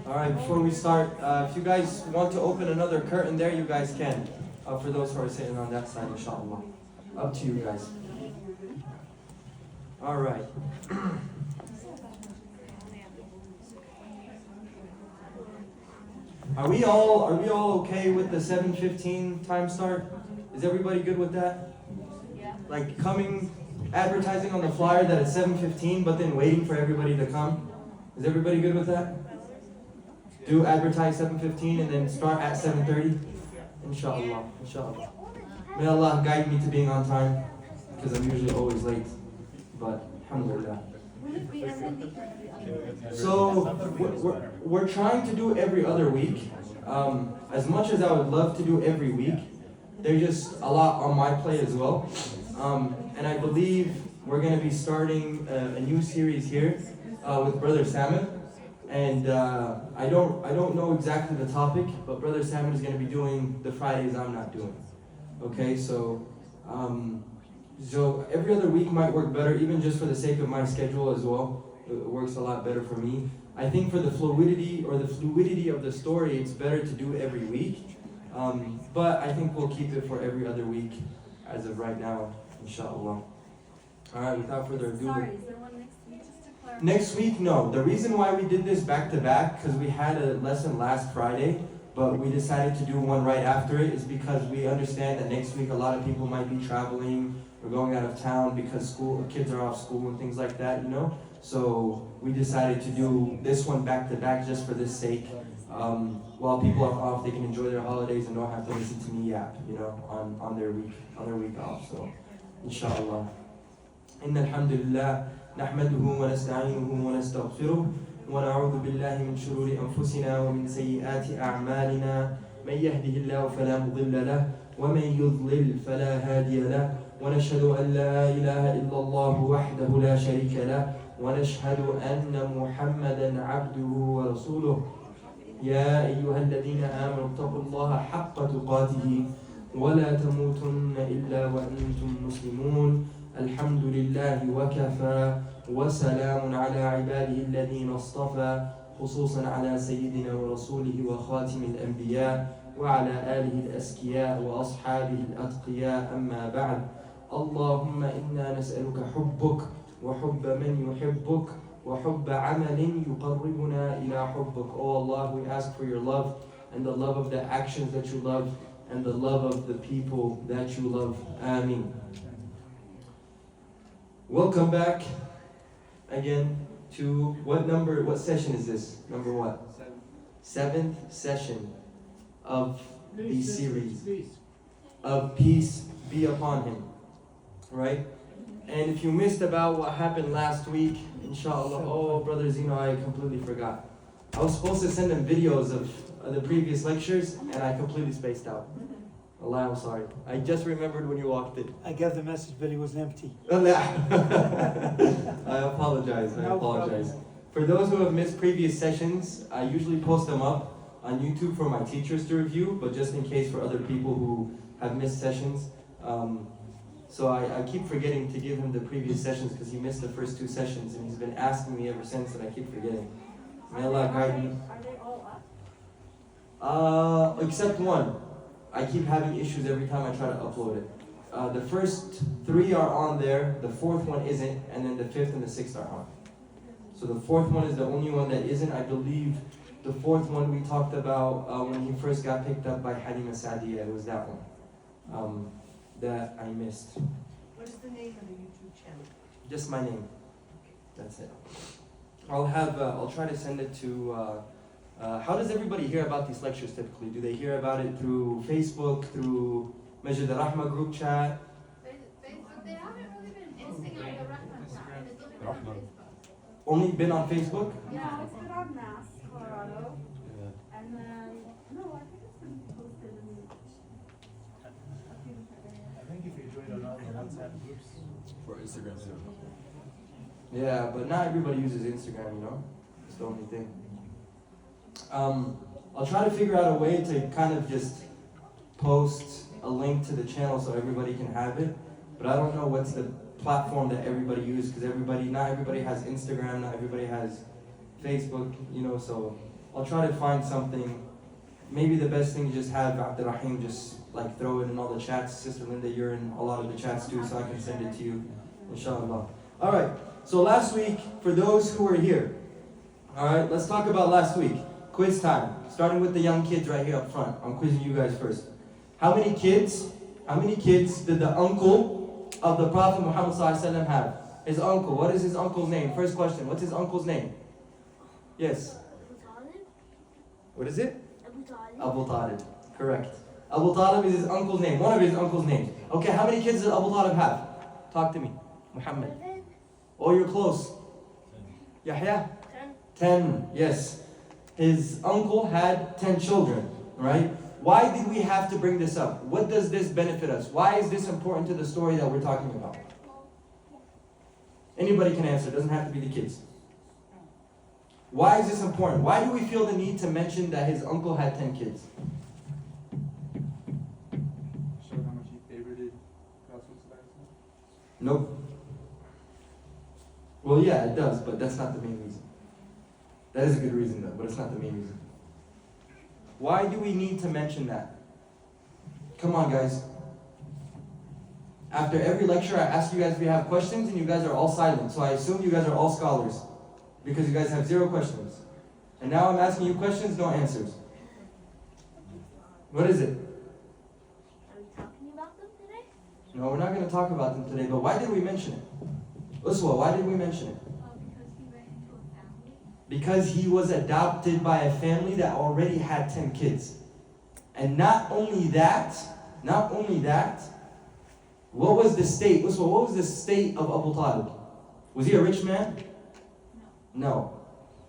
Alright, before we start, if you guys want to open another curtain there, you guys can. For those who are sitting on that side, inshallah. Up to you guys. Alright. Are we all okay with the 7:15 time start? Is everybody good with that? Yeah. Like advertising on the flyer that it's 7:15, but then waiting for everybody to come? Is everybody good with that? Do advertise 7:15 and then start at 7:30? Inshallah, inshallah. May Allah guide me to being on time, because I'm usually always late. But alhamdulillah. So we're trying to do every other week. As much as I would love to do every week, there's just a lot on my plate as well. And I believe we're going to be starting a new series here with Brother Salman. And I don't know exactly the topic, but Brother Salman is going to be doing the Fridays I'm not doing. Okay, so every other week might work better, even just for the sake of my schedule as well. It works a lot better for me. I think for the fluidity of the story, it's better to do every week. But I think we'll keep it for every other week as of right now, inshallah. Alright, without further ado. Sorry, is there one next week, just to clarify? Next week, no. The reason why we did this back to back, because we had a lesson last Friday, but we decided to do one right after it, is because we understand that next week a lot of people might be traveling or going out of town because kids are off school and things like that, you know? So we decided to do this one back to back just for this sake. While people are off, they can enjoy their holidays and don't have to listen to me yap, you know, on their week off. So, inshallah. إن الحمد لله نحمده ونستعينه ونستغفره ونعوذ بالله من شرور أنفسنا ومن سيئات أعمالنا من يهده الله فلا مضل له ومن يضلل فلا هادي له ونشهد أن لا إله إلا الله وحده لا شريك له ونشهد أن محمدا عبده ورسوله يا أيها الذين آمنوا اتقوا الله حق تقاته ولا تموتن إلا وأنتم مسلمون الحمد لله وكفى وسلام على عباده الذين اصطفى خصوصا على سيدنا ورسوله وخاتم الأنبياء وعلى آله الأزكياء وأصحابه الأتقياء أما بعد اللهم إنا نسألك حبك وحب من يحبك وحب عمل يقربنا إلى حبك. Oh Allah, we ask for your love and the love of the actions that you love and the love of the people that you love. Ameen. Welcome back again to what session is this? Number what? Seventh session of the series of Peace Be Upon Him. Right? And if you missed about what happened last week, inshallah, oh brother Zeno, I completely forgot. I was supposed to send them videos of the previous lectures and I completely spaced out. Allah, I'm sorry. I just remembered when you walked in. I gave the message, but it was empty. I apologize. For those who have missed previous sessions, I usually post them up on YouTube for my teachers to review, but just in case for other people who have missed sessions. So I keep forgetting to give him the previous sessions because he missed the first two sessions and he's been asking me ever since and I keep forgetting. May Allah guide me. Are they all up? Except one. I keep having issues every time I try to upload it. The first three are on there, the fourth one isn't, and then the fifth and the sixth are on. So the fourth one is the only one that isn't. I believe the fourth one we talked about when he first got picked up by Halima Saadiya. It was that one that I missed. What is the name of the YouTube channel? Just my name. That's it. I'll try to send it to. How does everybody hear about these lectures typically? Do they hear about it through Facebook, through Masjid al-Rahma group chat? Facebook, they haven't really been Instagram or Rahman chat. It's only been on Facebook. Only been on Facebook? Yeah, it's been on Mass, Colorado. And then, no, I think it's been posted in a few different areas. I think if you join on all the WhatsApp groups For Instagram too. Yeah, but not everybody uses Instagram, you know? It's the only thing. I'll try to figure out a way to kind of just post a link to the channel so everybody can have it, but I don't know what's the platform that everybody uses because not everybody has Instagram, not everybody has Facebook, you know, so I'll try to find something. Maybe the best thing is just have Abdurrahim just like throw it in all the chats. Sister Linda, you're in a lot of the chats too, so I can send it to you, inshallah. All right, so last week, for those who were here, all right, let's talk about last week. Quiz time, starting with the young kids right here up front. I'm quizzing you guys first. How many kids did the uncle of the Prophet Muhammad have? His uncle, what is his uncle's name? First question, what's his uncle's name? Yes. What is it? Abu Talib. Correct. Abu Talib is his uncle's name, one of his uncle's names. Okay, how many kids did Abu Talib have? Talk to me. Muhammad. Oh, you're close. Yahya? 10. Yes. His uncle had 10 children, right? Why did we have to bring this up? What does this benefit us? Why is this important to the story that we're talking about? Anybody can answer, it doesn't have to be the kids. Why is this important? Why do we feel the need to mention that his uncle had 10 kids? Show how much he favorited Rasul. Nope. Well, yeah, it does, but that's not the main reason. That is a good reason though, but it's not the main reason. Why do we need to mention that? Come on, guys. After every lecture, I ask you guys if you have questions, and you guys are all silent. So I assume you guys are all scholars, because you guys have 0 questions. And now I'm asking you questions, no answers. What is it? Are we talking about them today? No, we're not going to talk about them today, but why did we mention it? Uswa, why did we mention it? Because he went into a family. Because he was adopted by a family that already had 10 kids. And not only that, what was the state? Uswa, what was the state of Abu Talib? Was he a rich man? No.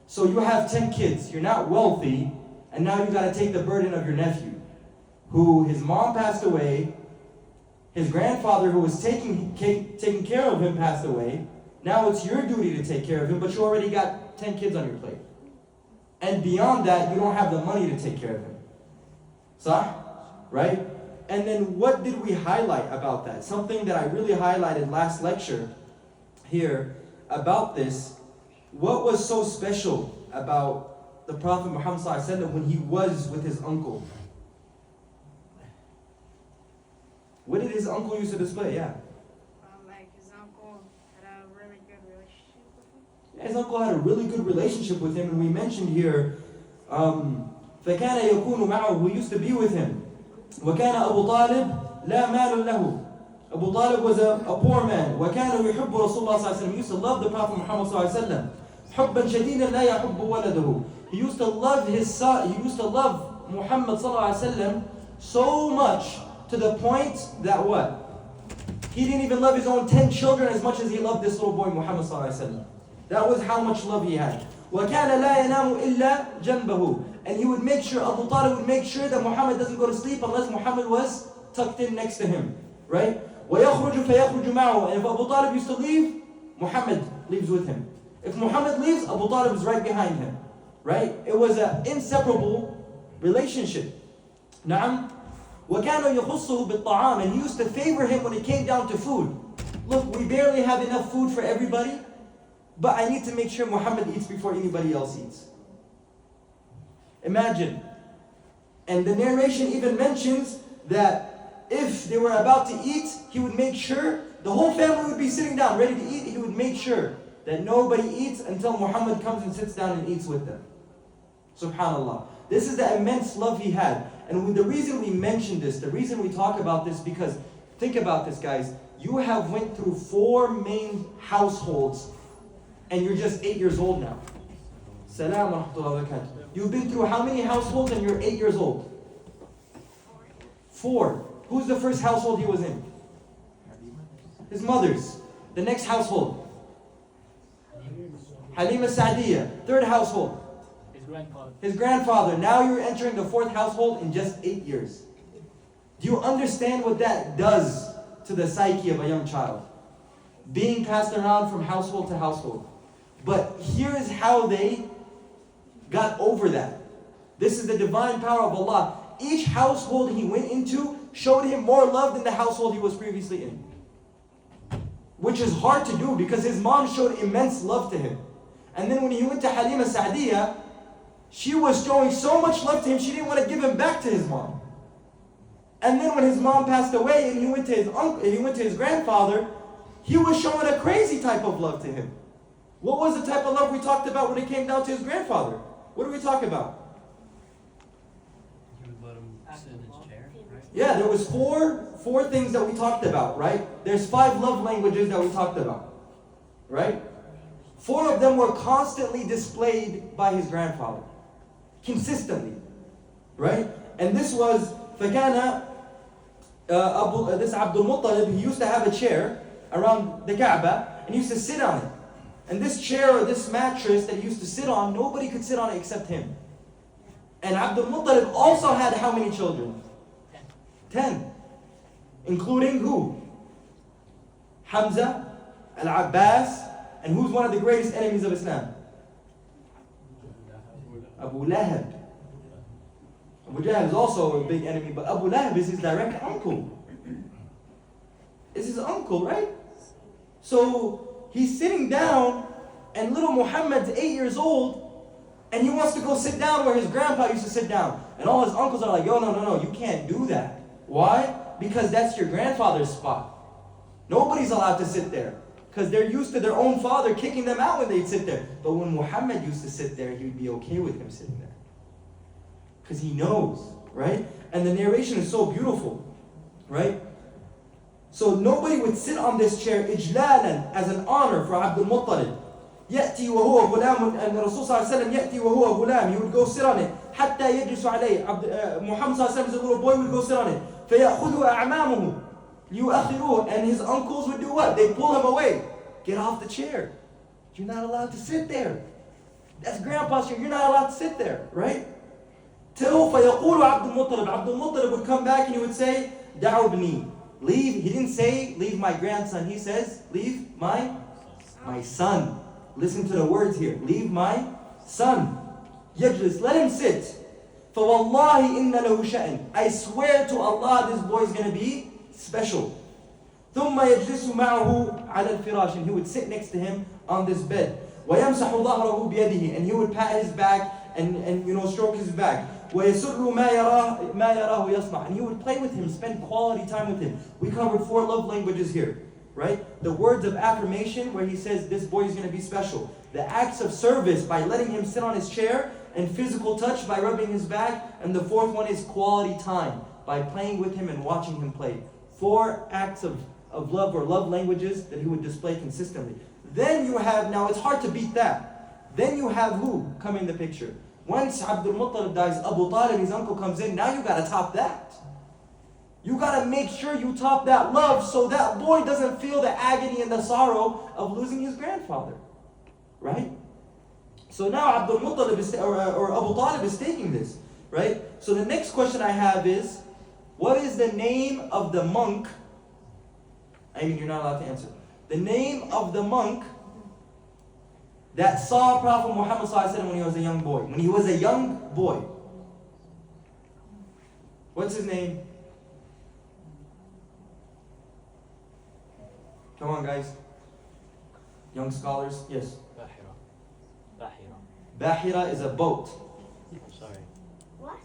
So you have 10 kids, you're not wealthy, and now you got to take the burden of your nephew, who his mom passed away, his grandfather who was taking care of him passed away. Now it's your duty to take care of him, but you already got 10 kids on your plate. And beyond that, you don't have the money to take care of him. Sah? Right? And then what did we highlight about that? Something that I really highlighted last lecture here about this. What was so special about the Prophet Muhammad ﷺ when he was with his uncle? What did his uncle used to display? Yeah. Like his uncle had a really good relationship with him. Yeah, his uncle had a really good relationship with him, and we mentioned here, فَكَانَ يَكُونُ مَعَهُ, who used to be with him. وَكَانَ أَبُو طَالِبْ لَا مَالٌ لَهُ. Abu Talib was a poor man. وَكَانَ يُحِبُّ رَسُولُ اللَّهِ صَلَّى اللَّهُ عَلَيْهِ وسلم. He used to love the Prophet Muhammad ﷺ. حُبًّا شَدِيدًا لَا يَحُبُّ وَلَدَهُ. He used to love his son. He used to love Muhammad ﷺ so much to the point that what? He didn't even love his own 10 children as much as he loved this little boy Muhammad ﷺ. That was how much love he had. وَكَانَ لَا يَنَامُ إِلَّا جَنْبَهُ. And he would make sure, Abu Talib would make sure that Muhammad doesn't go to sleep unless Muhammad was tucked in next to him. Right? وَيَخْرُجُ فَيَخْرُجُ مَعَهُ. And if Abu Talib used to leave, Muhammad leaves with him. If Muhammad leaves, Abu Talib is right behind him. Right? It was an inseparable relationship. Na'am. وَكَانَ يَخُصُّهُ بِالطَّعَامِ. And he used to favor him when it came down to food. Look, we barely have enough food for everybody, but I need to make sure Muhammad eats before anybody else eats. Imagine. And the narration even mentions that if they were about to eat, he would make sure, the whole family would be sitting down ready to eat. He would make sure that nobody eats until Muhammad comes and sits down and eats with them. Subhanallah. This is the immense love he had. And the reason we mention this, the reason we talk about this, because think about this, guys. You have went through 4 main households and you're just 8 years old now. Salam wa rahmatullahi wa barakatuh. You've been through how many households and you're 8 years old? 4. Who's the first household he was in? His mother's. The next household? Halima Sa'diyah. 3rd household? His grandfather. Now you're entering the 4th household in just 8 years. Do you understand what that does to the psyche of a young child? Being passed around from household to household. But here is how they got over that. This is the divine power of Allah. Each household he went into showed him more love than the household he was previously in. Which is hard to do because his mom showed immense love to him. And then when he went to Halima Sa'diyah, She was showing so much love to him, she didn't want to give him back to his mom. And then when his mom passed away and he went to his uncle, and he went to his grandfather, he was showing a crazy type of love to him. What was the type of love we talked about when it came down to his grandfather? What did we talk about? He would let him sit in his chair, right? Yeah, there was four things that we talked about, right? There's 5 love languages that we talked about, right? 4 of them were constantly displayed by his grandfather, consistently, right? And this was فكان this Abdul Muttalib, he used to have a chair around the Kaaba and he used to sit on it. And this chair or this mattress that he used to sit on, nobody could sit on it except him. And Abdul Muttalib also had how many children? 10. Including who? Hamza, Al-Abbas, and who's one of the greatest enemies of Islam? Abu Lahab. Abu Jahl is also a big enemy, but Abu Lahab is his direct uncle. It's his uncle, right? So he's sitting down, and little Muhammad's 8 years old, and he wants to go sit down where his grandpa used to sit down. And all his uncles are like, yo, no, you can't do that. Why? Because that's your grandfather's spot. Nobody's allowed to sit there. Because they're used to their own father kicking them out when they'd sit there. But when Muhammad used to sit there, he would be okay with him sitting there. Because he knows, right? And the narration is so beautiful, right? So nobody would sit on this chair ijlalan, as an honor for Abdul Muttalib. يأتي وهو غلام, and Rasul صلى الله عليه وسلم يأتي وهو غلام, he would go sit on it. حتى يجلس عليه. Muhammad صلى الله عليه وسلم, as a little boy, would go sit on it. فيأخذه أعمامه يؤخروه, and his uncles would do what? They pull him away. Get off the chair. You're not allowed to sit there. That's grandpa's chair. You're not allowed to sit there, right? Till فيقول عبد المطلب. Abdul Muttalib would come back and he would say, دعوا ابني. Leave. He didn't say, leave my grandson. He says, leave my son. Listen to the words here. Leave my son. يجلس. Let him sit. فوالله إن له شأن. I swear to Allah, this boy is going to be special. ثم يجلس معه على الفراش, and he would sit next to him on this bed. ويمسح ظهره بيده, and he would pat his back and stroke his back. ويسر ما يراه يصنع, and he would play with him, spend quality time with him. We covered 4 love languages here, right? The words of affirmation, where he says this boy is going to be special. The acts of service by letting him sit on his chair, and physical touch by rubbing his back. And the 4th one is quality time by playing with him and watching him play. 4 acts of love or love languages that he would display consistently. Then you have, now it's hard to beat that. Then you have who come in the picture? Once Abdul Muttalib dies, Abu Talib, his uncle, comes in. Now you got to top that. You got to make sure you top that love so that boy doesn't feel the agony and the sorrow of losing his grandfather. Right? So now Abdul Muttalib or Abu Talib is taking this. Right? So the next question I have is, what is the name of the monk? I mean, you're not allowed to answer. The name of the monk that saw Prophet Muhammad ﷺ when he was a young boy. When he was a young boy. What's his name? Come on, guys. Young scholars. Yes. Bahira is a boat. Sorry. What?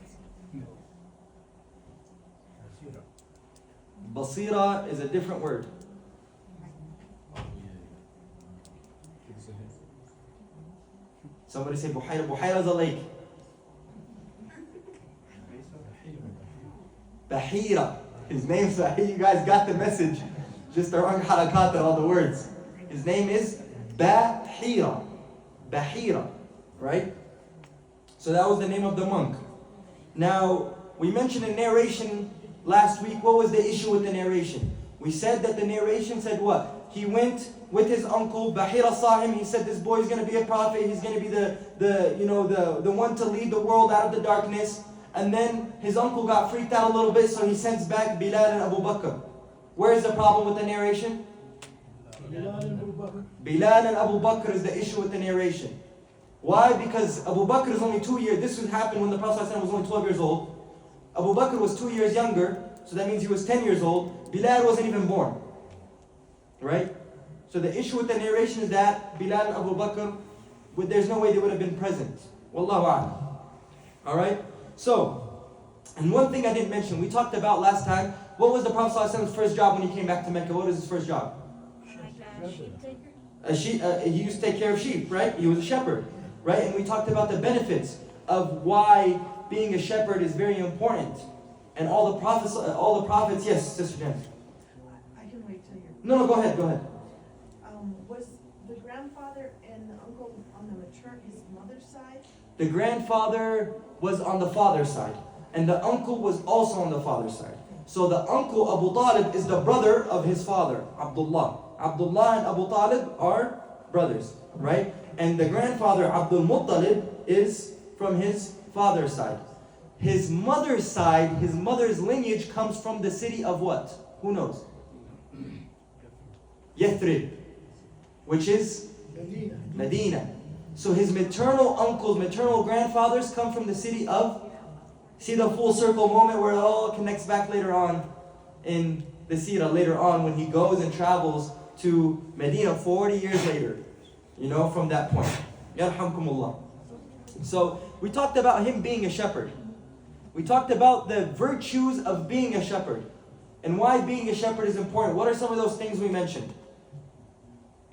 Basira is a different word. Somebody say Buhaira. Buhaira is a lake. Bahira. His name's Bahira. You guys got the message. Just the wrong harakat and all the words. His name is Bahira. Bahira. Right? So that was the name of the monk. Now, we mentioned a narration last week. What was the issue with the narration? We said that the narration said what? He went with his uncle. Bahira saw him. He said, this boy is going to be a prophet. He's going to be the one to lead the world out of the darkness. And then his uncle got freaked out a little bit, so he sends back Bilal and Abu Bakr. Where is the problem with the narration? Bilal and Abu Bakr is the issue with the narration. Why? Because Abu Bakr is only 2 years. This would happen when the Prophet ﷺ was only 12 years old. Abu Bakr was 2 years younger, so that means he was 10 years old. Bilal wasn't even born. Right? So the issue with the narration is that Bilal and Abu Bakr, there's no way they would have been present. Wallahu a'lam. Alright? So, and one thing I didn't mention, we talked about last time, what was the Prophet ﷺ's first job when he came back to Mecca? What was his first job? He used to take care of sheep, right? He was a shepherd, right? And we talked about the benefits of why being a shepherd is very important. And all the prophets, yes, Sister Jen. I can wait till you're. No, go ahead. Was the grandfather and the uncle on the his mother's side? The grandfather was on the father's side, and the uncle was also on the father's side. So the uncle Abu Talib is the brother of his father, Abdullah. Abdullah and Abu Talib are brothers, right? And the grandfather Abdul Muttalib is from his father's side. His mother's side, his mother's lineage comes from the city of what? Who knows? Yathrib, which is Medina. So his maternal uncles, maternal grandfathers come from the city of, see the full circle moment where it all connects back later on in the seerah, later on when he goes and travels to Medina 40 years later, from that point. Yarhamkumullah. So we talked about him being a shepherd. We talked about the virtues of being a shepherd and why being a shepherd is important. What are some of those things we mentioned?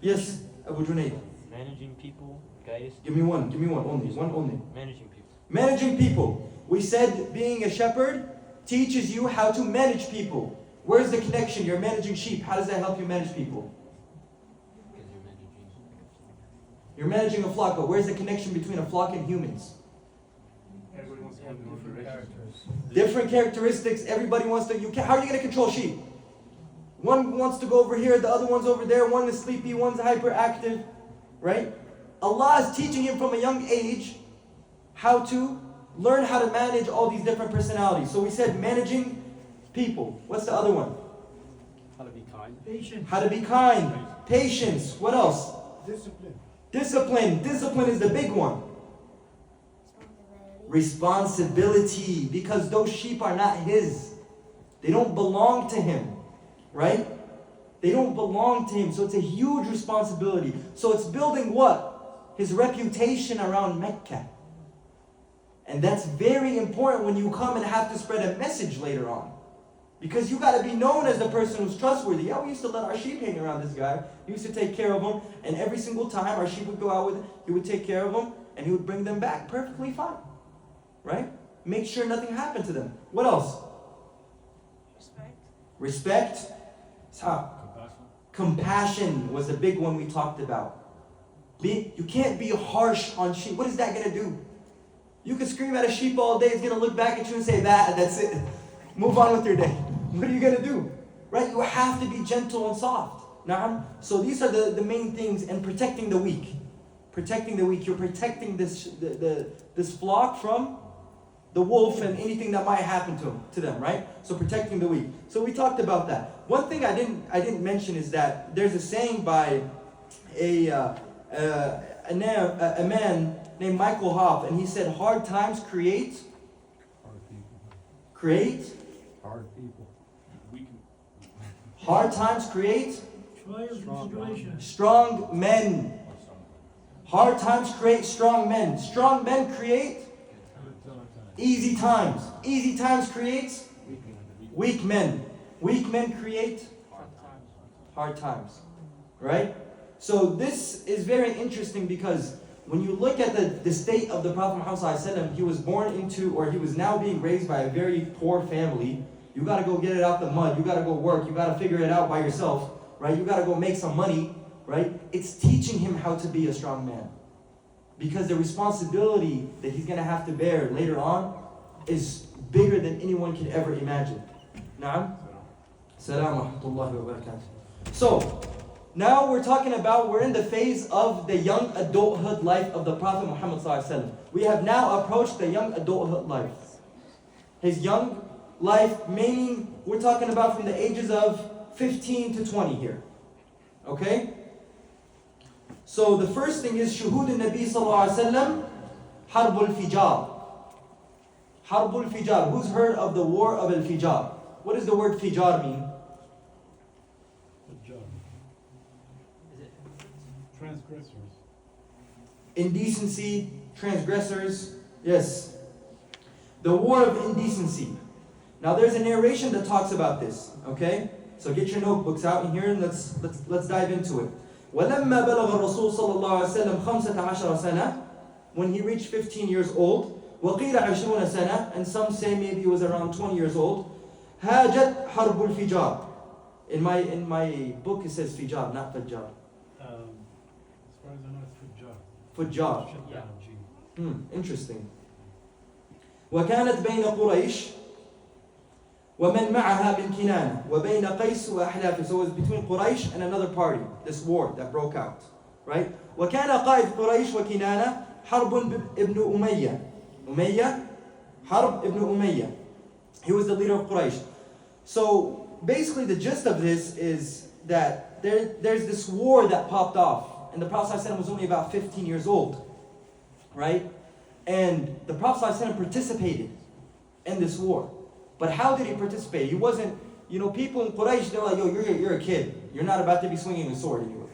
Yes, Abu Junaid. Managing people, guys. Give me one only. Managing people. Managing people. We said being a shepherd teaches you how to manage people. Where's the connection? You're managing sheep. How does that help you manage people? Because You're managing a flock, but where's the connection between a flock and humans? Everybody wants to go in different directions. Different characteristics. Everybody wants to. How are you going to control sheep? One wants to go over here, the other one's over there. One is sleepy, one's hyperactive, right? Allah is teaching him from a young age how to learn how to manage all these different personalities. So we said managing people. What's the other one? How to be kind. Patient. How to be kind. Patience. What else? Discipline. Discipline. Discipline is the big one. Responsibility. Because those sheep are not his. They don't belong to him. Right? They don't belong to him. So it's a huge responsibility. So it's building what? His reputation around Mecca. And that's very important when you come and have to spread a message later on. Because you got to be known as the person who's trustworthy. Yeah, we used to let our sheep hang around this guy. He used to take care of them. And every single time our sheep would go out with him, he would take care of them. And he would bring them back perfectly fine. Right? Make sure nothing happened to them. What else? Respect. Compassion was the big one we talked about. You can't be harsh on sheep. What is that going to do? You can scream at a sheep all day. It's going to look back at you and say, that's it. Move on with your day. What are you going to do? Right? You have to be gentle and soft. Naam? So these are the main things. And protecting the weak. Protecting the weak. You're protecting this flock from the wolf and anything that might happen to them, right? So protecting the weak. So we talked about that. One thing I didn't mention is that there's a saying by a man named Michael Hoff, and he said, hard times create hard people. Hard times create Situation. strong men. Hard times create strong men. Strong men create easy times. Easy times creates weak men. Weak men create hard times. Right? So this is very interesting because when you look at the state of the Prophet Muhammad, he was born into, or he was now being raised by a very poor family. You got to go get it out the mud. You got to go work. You got to figure it out by yourself. Right? You got to go make some money. Right? It's teaching him how to be a strong man. Because the responsibility that he's going to have to bear later on is bigger than anyone can ever imagine. Naam? Salam wa rahmatullahi wa barakatuh. So, now we're in the phase of the young adulthood life of the Prophet Muhammad ﷺ. We have now approached the young adulthood life. His young life, meaning we're talking about from the ages of 15 to 20 here. Okay? So the first thing is Shuhud al-Nabi sallallahu alaihi wasallam, Harbul Fijar. Harbul Fijar. Who's heard of the war of al-Fijar? What does the word Fijar mean? Transgressors. Indecency, transgressors. Yes. The war of indecency. Now there's a narration that talks about this, okay? So get your notebooks out in here and let's dive into it. وَلَمَّا بَلَغَ الرَّسُولُ صَلَّى اللَّهُ عَلَيْهِ وسلم 15 سنة, when he reached 15 years old, وَقِيلَ 20 سنة, and some say maybe he was around 20 years old, هاجت حرب الفجار. In my book it says fijar, not fajjar. As far as I know, it's Fujjar. Fujjar. Yeah. Interesting. وكانت بين قريش ومن معها من كنانة وبين قيس وأحلاف. So it was between Quraysh and another party, this war that broke out, right? وكان قائد قريش وكنانة حرب ابن أمية. أمية حرب ابن أمية. He was the leader of Quraysh. So basically the gist of this is that there's this war that popped off, and the Prophet ﷺ was only about 15 years old, right? And the Prophet ﷺ participated in this war. But how did he participate? He wasn't, people in Quraysh, they're like, yo, you're a kid. You're not about to be swinging a sword anyway,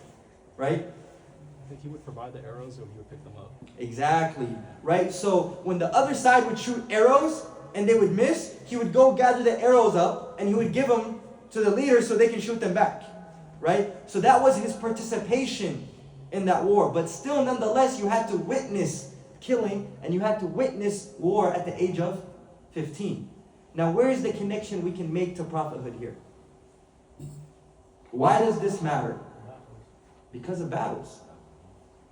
right? I think he would provide the arrows or he would pick them up. Exactly, right? So when the other side would shoot arrows and they would miss, he would go gather the arrows up and he would give them to the leaders so they can shoot them back, right? So that was his participation in that war. But still, nonetheless, you had to witness killing and you had to witness war at the age of 15. Now, where is the connection we can make to prophethood here? Why does this matter? Because of battles,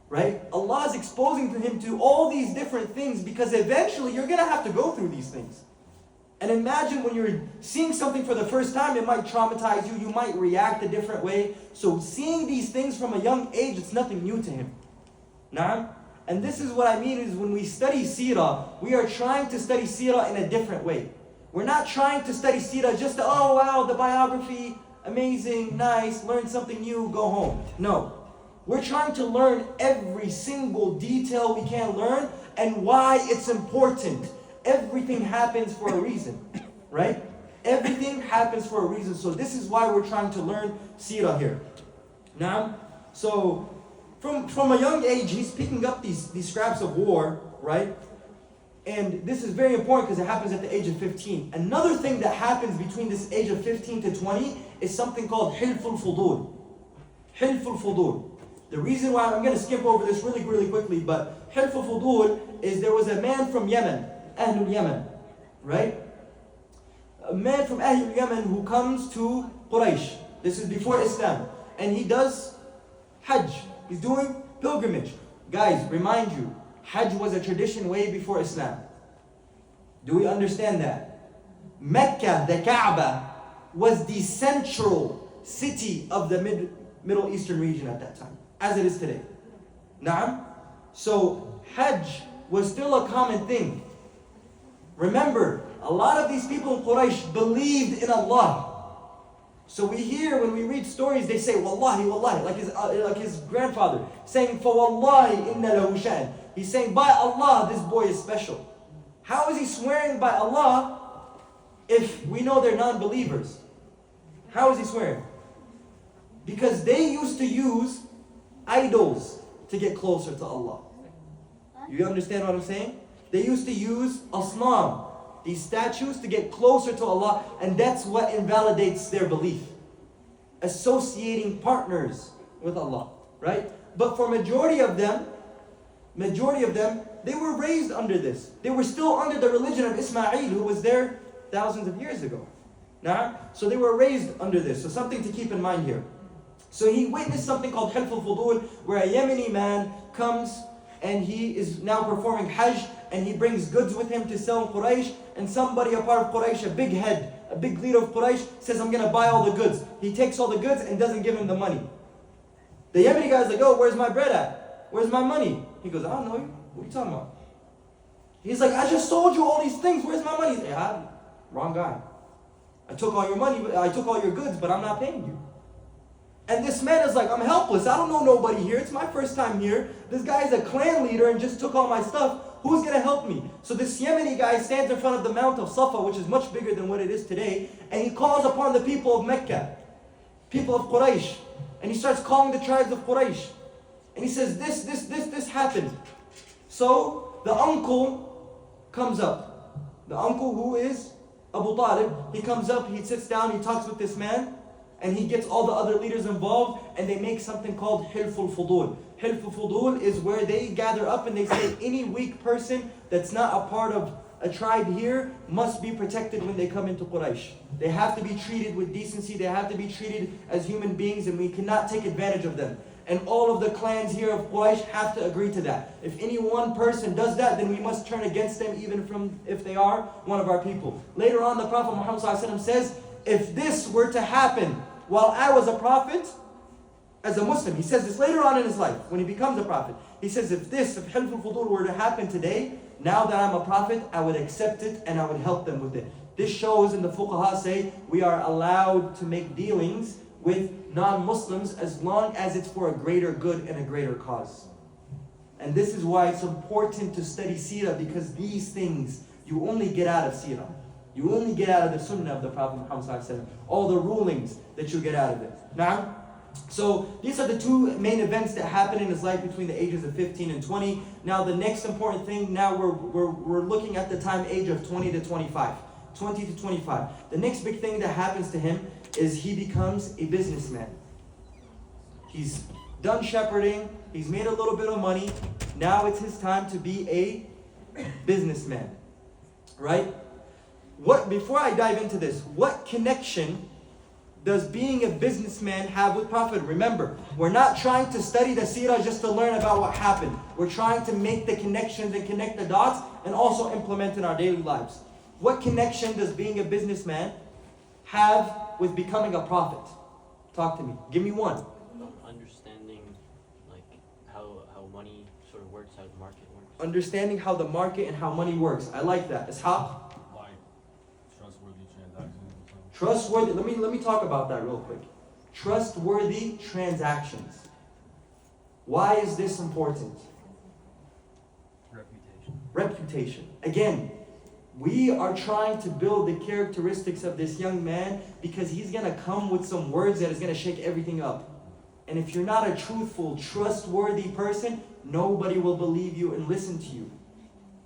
right? Allah is exposing to him to all these different things because eventually you're going to have to go through these things. And imagine when you're seeing something for the first time, it might traumatize you, you might react a different way. So seeing these things from a young age, it's nothing new to him. Naam? And this is what I mean is when we study seerah, we are trying to study seerah in a different way. We're not trying to study seerah just to, oh wow, the biography, amazing, nice, learn something new, go home. No. We're trying to learn every single detail we can learn and why it's important. Everything happens for a reason, right? Everything happens for a reason. So this is why we're trying to learn seerah here. Now, so from a young age, he's picking up these scraps of war, right? And this is very important because it happens at the age of 15. Another thing that happens between this age of 15 to 20 is something called Hilful Fudul. Hilful Fudul. The reason why, I'm going to skip over this really quickly, but Hilful Fudul is there was a man from Yemen, Ahlul Yemen, right? A man from Ahlul Yemen who comes to Quraysh. This is before Islam. And he does Hajj. He's doing pilgrimage. Guys, remind you, Hajj was a tradition way before Islam. Do we understand that? Mecca, the Kaaba, was the central city of the Middle Eastern region at that time, as it is today. Naam? So Hajj was still a common thing. Remember, a lot of these people in Quraysh believed in Allah. So we hear when we read stories, they say, Wallahi, Wallahi, like his grandfather, saying, For Wallahi inna lahu sha'n. He's saying, by Allah, this boy is special. How is he swearing by Allah if we know they're non-believers? How is he swearing? Because they used to use idols to get closer to Allah. You understand what I'm saying? They used to use asnam, these statues, to get closer to Allah, and that's what invalidates their belief. Associating partners with Allah, right? But for majority of them, they were raised under this. They were still under the religion of Ismail, who was there thousands of years ago. So they were raised under this. So something to keep in mind here. So he witnessed something called Hilful Fudul, where a Yemeni man comes and he is now performing Hajj, and he brings goods with him to sell in Quraysh, and somebody, a part of Quraysh, a big head, a big leader of Quraysh, says, I'm going to buy all the goods. He takes all the goods and doesn't give him the money. The Yemeni guy's like, oh, where's my bread at? Where's my money? He goes, I don't know you. What are you talking about? He's like, I just sold you all these things. Where's my money? He's like, wrong guy. I took all your money, I took all your goods, but I'm not paying you. And this man is like, I'm helpless. I don't know nobody here. It's my first time here. This guy is a clan leader and just took all my stuff. Who's going to help me? So this Yemeni guy stands in front of the Mount of Safa, which is much bigger than what it is today. And he calls upon the people of Mecca, people of Quraysh. And he starts calling the tribes of Quraysh. And he says, this happened. So the uncle comes up. The uncle who is Abu Talib, he comes up, he sits down, he talks with this man, and he gets all the other leaders involved, and they make something called Hilful Fudul. Hilful Fudul is where they gather up and they say any weak person that's not a part of a tribe here must be protected when they come into Quraysh. They have to be treated with decency, they have to be treated as human beings, and we cannot take advantage of them. And all of the clans here of Quraysh have to agree to that. If any one person does that, then we must turn against them, even from if they are one of our people. Later on, the Prophet Muhammad says, if this were to happen while I was a prophet, as a Muslim, he says this later on in his life, when he becomes a prophet, he says, if Hilful Fudul were to happen today, now that I'm a prophet, I would accept it and I would help them with it. This shows, and the fuqaha say, we are allowed to make dealings with non-Muslims as long as it's for a greater good and a greater cause. And this is why it's important to study seerah, because these things you only get out of seerah. You only get out of the sunnah of the Prophet Muhammad, all the rulings that you get out of it. Now, so these are the two main events that happen in his life between the ages of 15 and 20. Now the next important thing, now we're looking at the time age of 20 to 25. 20 to 25. The next big thing that happens to him is he becomes a businessman. He's done shepherding, he's made a little bit of money, now it's his time to be a businessman. Right? Before I dive into this, what connection does being a businessman have with Prophet? Remember, we're not trying to study the seerah just to learn about what happened. We're trying to make the connections and connect the dots and also implement in our daily lives. What connection does being a businessman have with becoming a prophet? Talk to me. Give me one. Understanding like how money sort of works, how the market works. Understanding how the market and how money works. I like that. Ishaq? Like trustworthy transactions or something. Trustworthy. Let me talk about that real quick. Trustworthy transactions. Why is this important? Reputation. Again, we are trying to build the characteristics of this young man because he's going to come with some words that is going to shake everything up. And if you're not a truthful, trustworthy person, nobody will believe you and listen to you.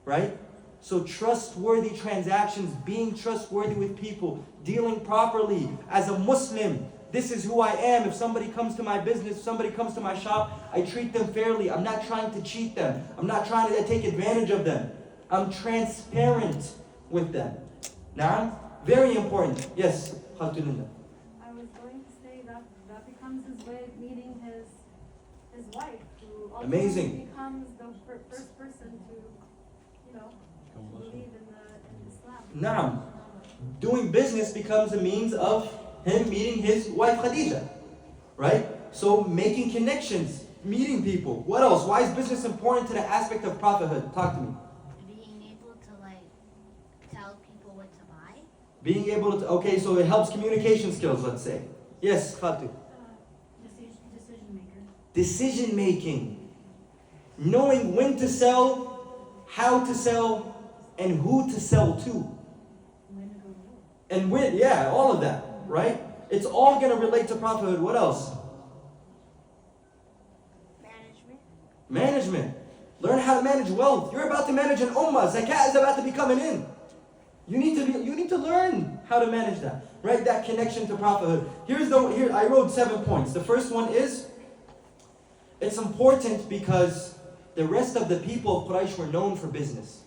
Right? So trustworthy transactions, being trustworthy with people, dealing properly as a Muslim. This is who I am. If somebody comes to my business, if somebody comes to my shop, I treat them fairly. I'm not trying to cheat them. I'm not trying to take advantage of them. I'm transparent with them. Now, very important. Yes, Khatulillah. I was going to say that becomes his way of meeting his wife, who ultimately Amazing. becomes the first person to, believe in Islam. Naam. Doing business becomes a means of him meeting his wife Khadija. Right? So making connections, meeting people. What else? Why is business important to the aspect of prophethood? Talk to me. Being able to tell people what to buy. Being able to, okay, so it helps communication skills, let's say. Yes, Khatu. Decision maker. Decision making. Knowing when to sell, how to sell, and who to sell to. And when, yeah, all of that, right? It's all going to relate to prophethood. What else? Management. Learn how to manage wealth. You're about to manage an ummah. Zakat is about to be coming in. You need to learn how to manage that. Right? That connection to prophethood. Here I wrote 7 points. The first one is, it's important because the rest of the people of Quraysh were known for business.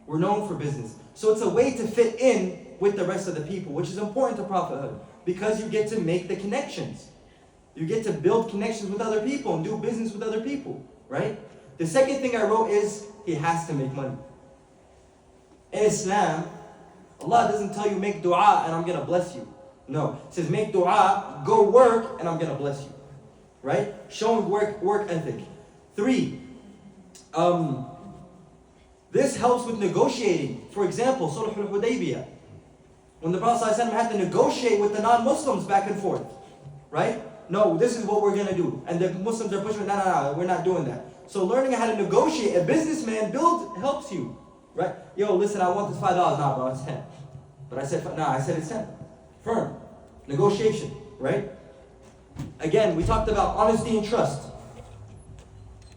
We're known for business. So it's a way to fit in with the rest of the people, which is important to prophethood. Because you get to make the connections. You get to build connections with other people and do business with other people. Right? The second thing I wrote is, he has to make money. In Islam, Allah doesn't tell you make dua and I'm going to bless you. No. It says make dua, go work, and I'm going to bless you. Right? Showing work ethic. 3. This helps with negotiating. For example, Sulh al-Hudaybiyah. When the Prophet ﷺ had to negotiate with the non-Muslims back and forth. Right? No, this is what we're going to do. And the Muslims are pushing, no, we're not doing that. So learning how to negotiate, a businessman helps you. Right? Yo, listen, I want this $5. Nah, bro, it's 10. But I said it's 10. Firm. Negotiation. Right? Again, we talked about honesty and trust.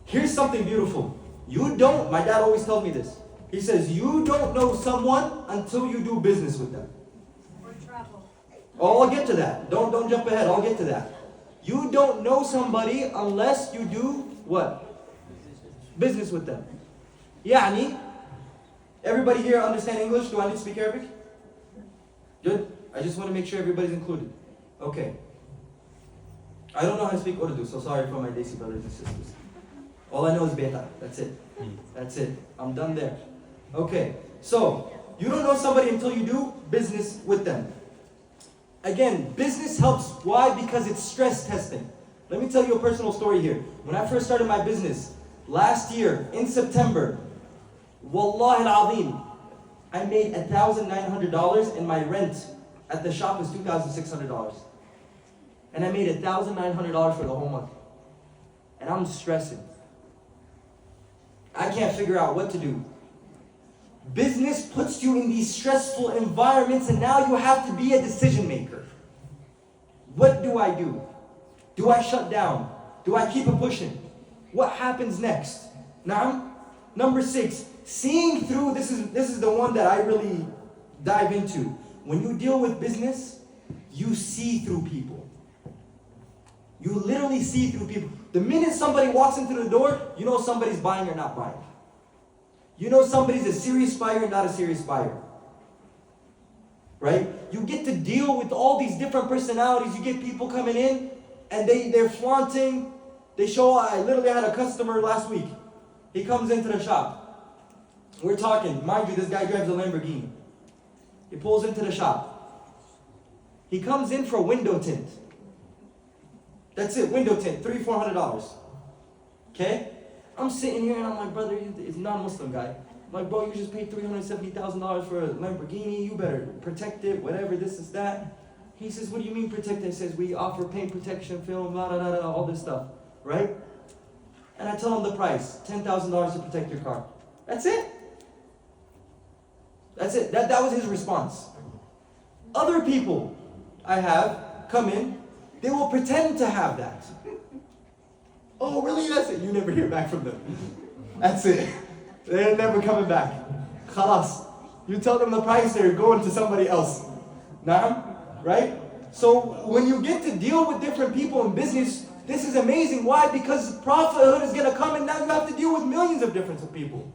Here's something beautiful. My dad always told me this. He says, you don't know someone until you do business with them. Or travel. Oh, I'll get to that. Don't jump ahead. I'll get to that. You don't know somebody unless you do what? Business with them. يعني, everybody here understand English? Do I need to speak Arabic? Good. I just want to make sure everybody's included. Okay. I don't know how to speak Urdu, so sorry for my Desi brothers and sisters. All I know is beta. That's it. That's it. I'm done there. Okay. So, you don't know somebody until you do business with them. Again, business helps. Why? Because it's stress testing. Let me tell you a personal story here. When I first started my business, last year, in September, Wallahi al-Azim, I made $1,900 and my rent at the shop was $2,600. And I made $1,900 for the whole month. And I'm stressing. I can't figure out what to do. Business puts you in these stressful environments and now you have to be a decision maker. What do I do? Do I shut down? Do I keep it pushing? What happens next? Now, number 6, seeing through, this is the one that I really dive into. When you deal with business, you see through people. You literally see through people. The minute somebody walks into the door, you know somebody's buying or not buying. You know somebody's a serious buyer or not a serious buyer. Right? You get to deal with all these different personalities. You get people coming in and they're flaunting. They show, I literally had a customer last week. He comes into the shop. We're talking. Mind you, this guy drives a Lamborghini. He pulls into the shop. He comes in for window tint. That's it, window tint, $300-400. Okay? I'm sitting here and I'm like, brother, he's a non-Muslim guy. I'm like, bro, you just paid $370,000 for a Lamborghini. You better protect it, whatever, this is that. He says, what do you mean protect it? He says, we offer paint protection film, blah, blah, blah, blah, all this stuff. Right? And I tell him the price, $10,000 to protect your car. That's it. That's it. That was his response. Other people I have come in, they will pretend to have that. Oh, really? That's it. You never hear back from them. That's it. They're never coming back. Khalas. You tell them the price, they're going to somebody else. Naam? Right? So when you get to deal with different people in business, this is amazing. Why? Because prophethood is going to come and now you have to deal with millions of different people.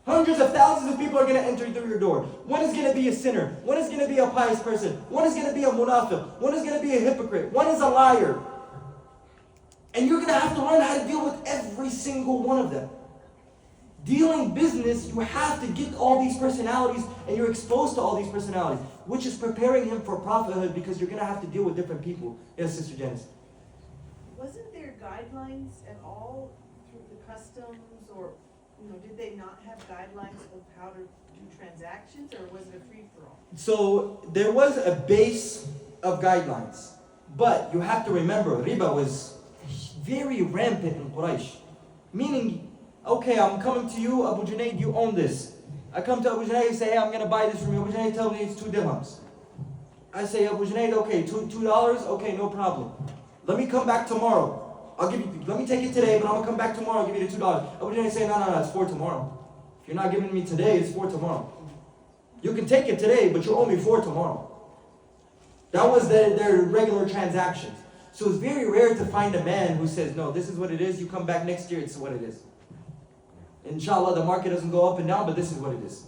Hundreds of thousands of people are going to enter through your door. One is going to be a sinner. One is going to be a pious person. One is going to be a munafiq. One is going to be a hypocrite. One is a liar. And you're going to have to learn how to deal with every single one of them. Dealing business, you have to get all these personalities and you're exposed to all these personalities, which is preparing him for prophethood because you're going to have to deal with different people. Yes, Sister Janice. Wasn't there guidelines at all through the customs or, did they not have guidelines of how to do transactions or was it a free-for-all? So there was a base of guidelines, but you have to remember, riba was very rampant in Quraysh. Meaning, okay, I'm coming to you, Abu Junayd, you own this. I come to Abu Junayd and say, hey, I'm going to buy this from you. Abu Junayd tells me it's 2 dirhams. I say, Abu Junayd, okay, $2, okay, no problem. Let me come back tomorrow. Let me take it today, but I'm going to come back tomorrow and give you the $2. Abu Junayd say, no, it's for tomorrow. If you're not giving me today, it's for tomorrow. You can take it today, but you owe me for tomorrow. That was their regular transactions. So it's very rare to find a man who says, no, this is what it is. You come back next year, it's what it is. Inshallah, the market doesn't go up and down, but this is what it is.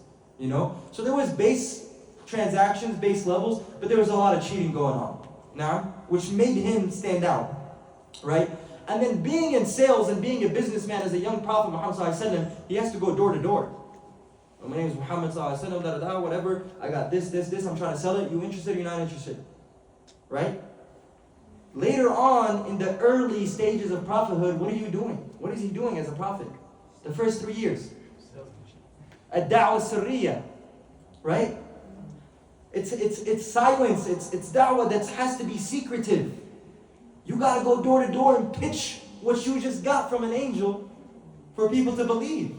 So there was base transactions, base levels, but there was a lot of cheating going on. Now, which made him stand out. Right? And then being in sales and being a businessman as a young prophet, Muhammad, he has to go door to door. My name is Muhammad, whatever. I got this, I'm trying to sell it. You interested? You're not interested. Right? Later on, in the early stages of prophethood, what are you doing? What is he doing as a prophet? The first 3 years. Ad-da'wah sirriya. Right? It's silence. It's da'wah that has to be secretive. You got to go door to door and pitch what you just got from an angel for people to believe.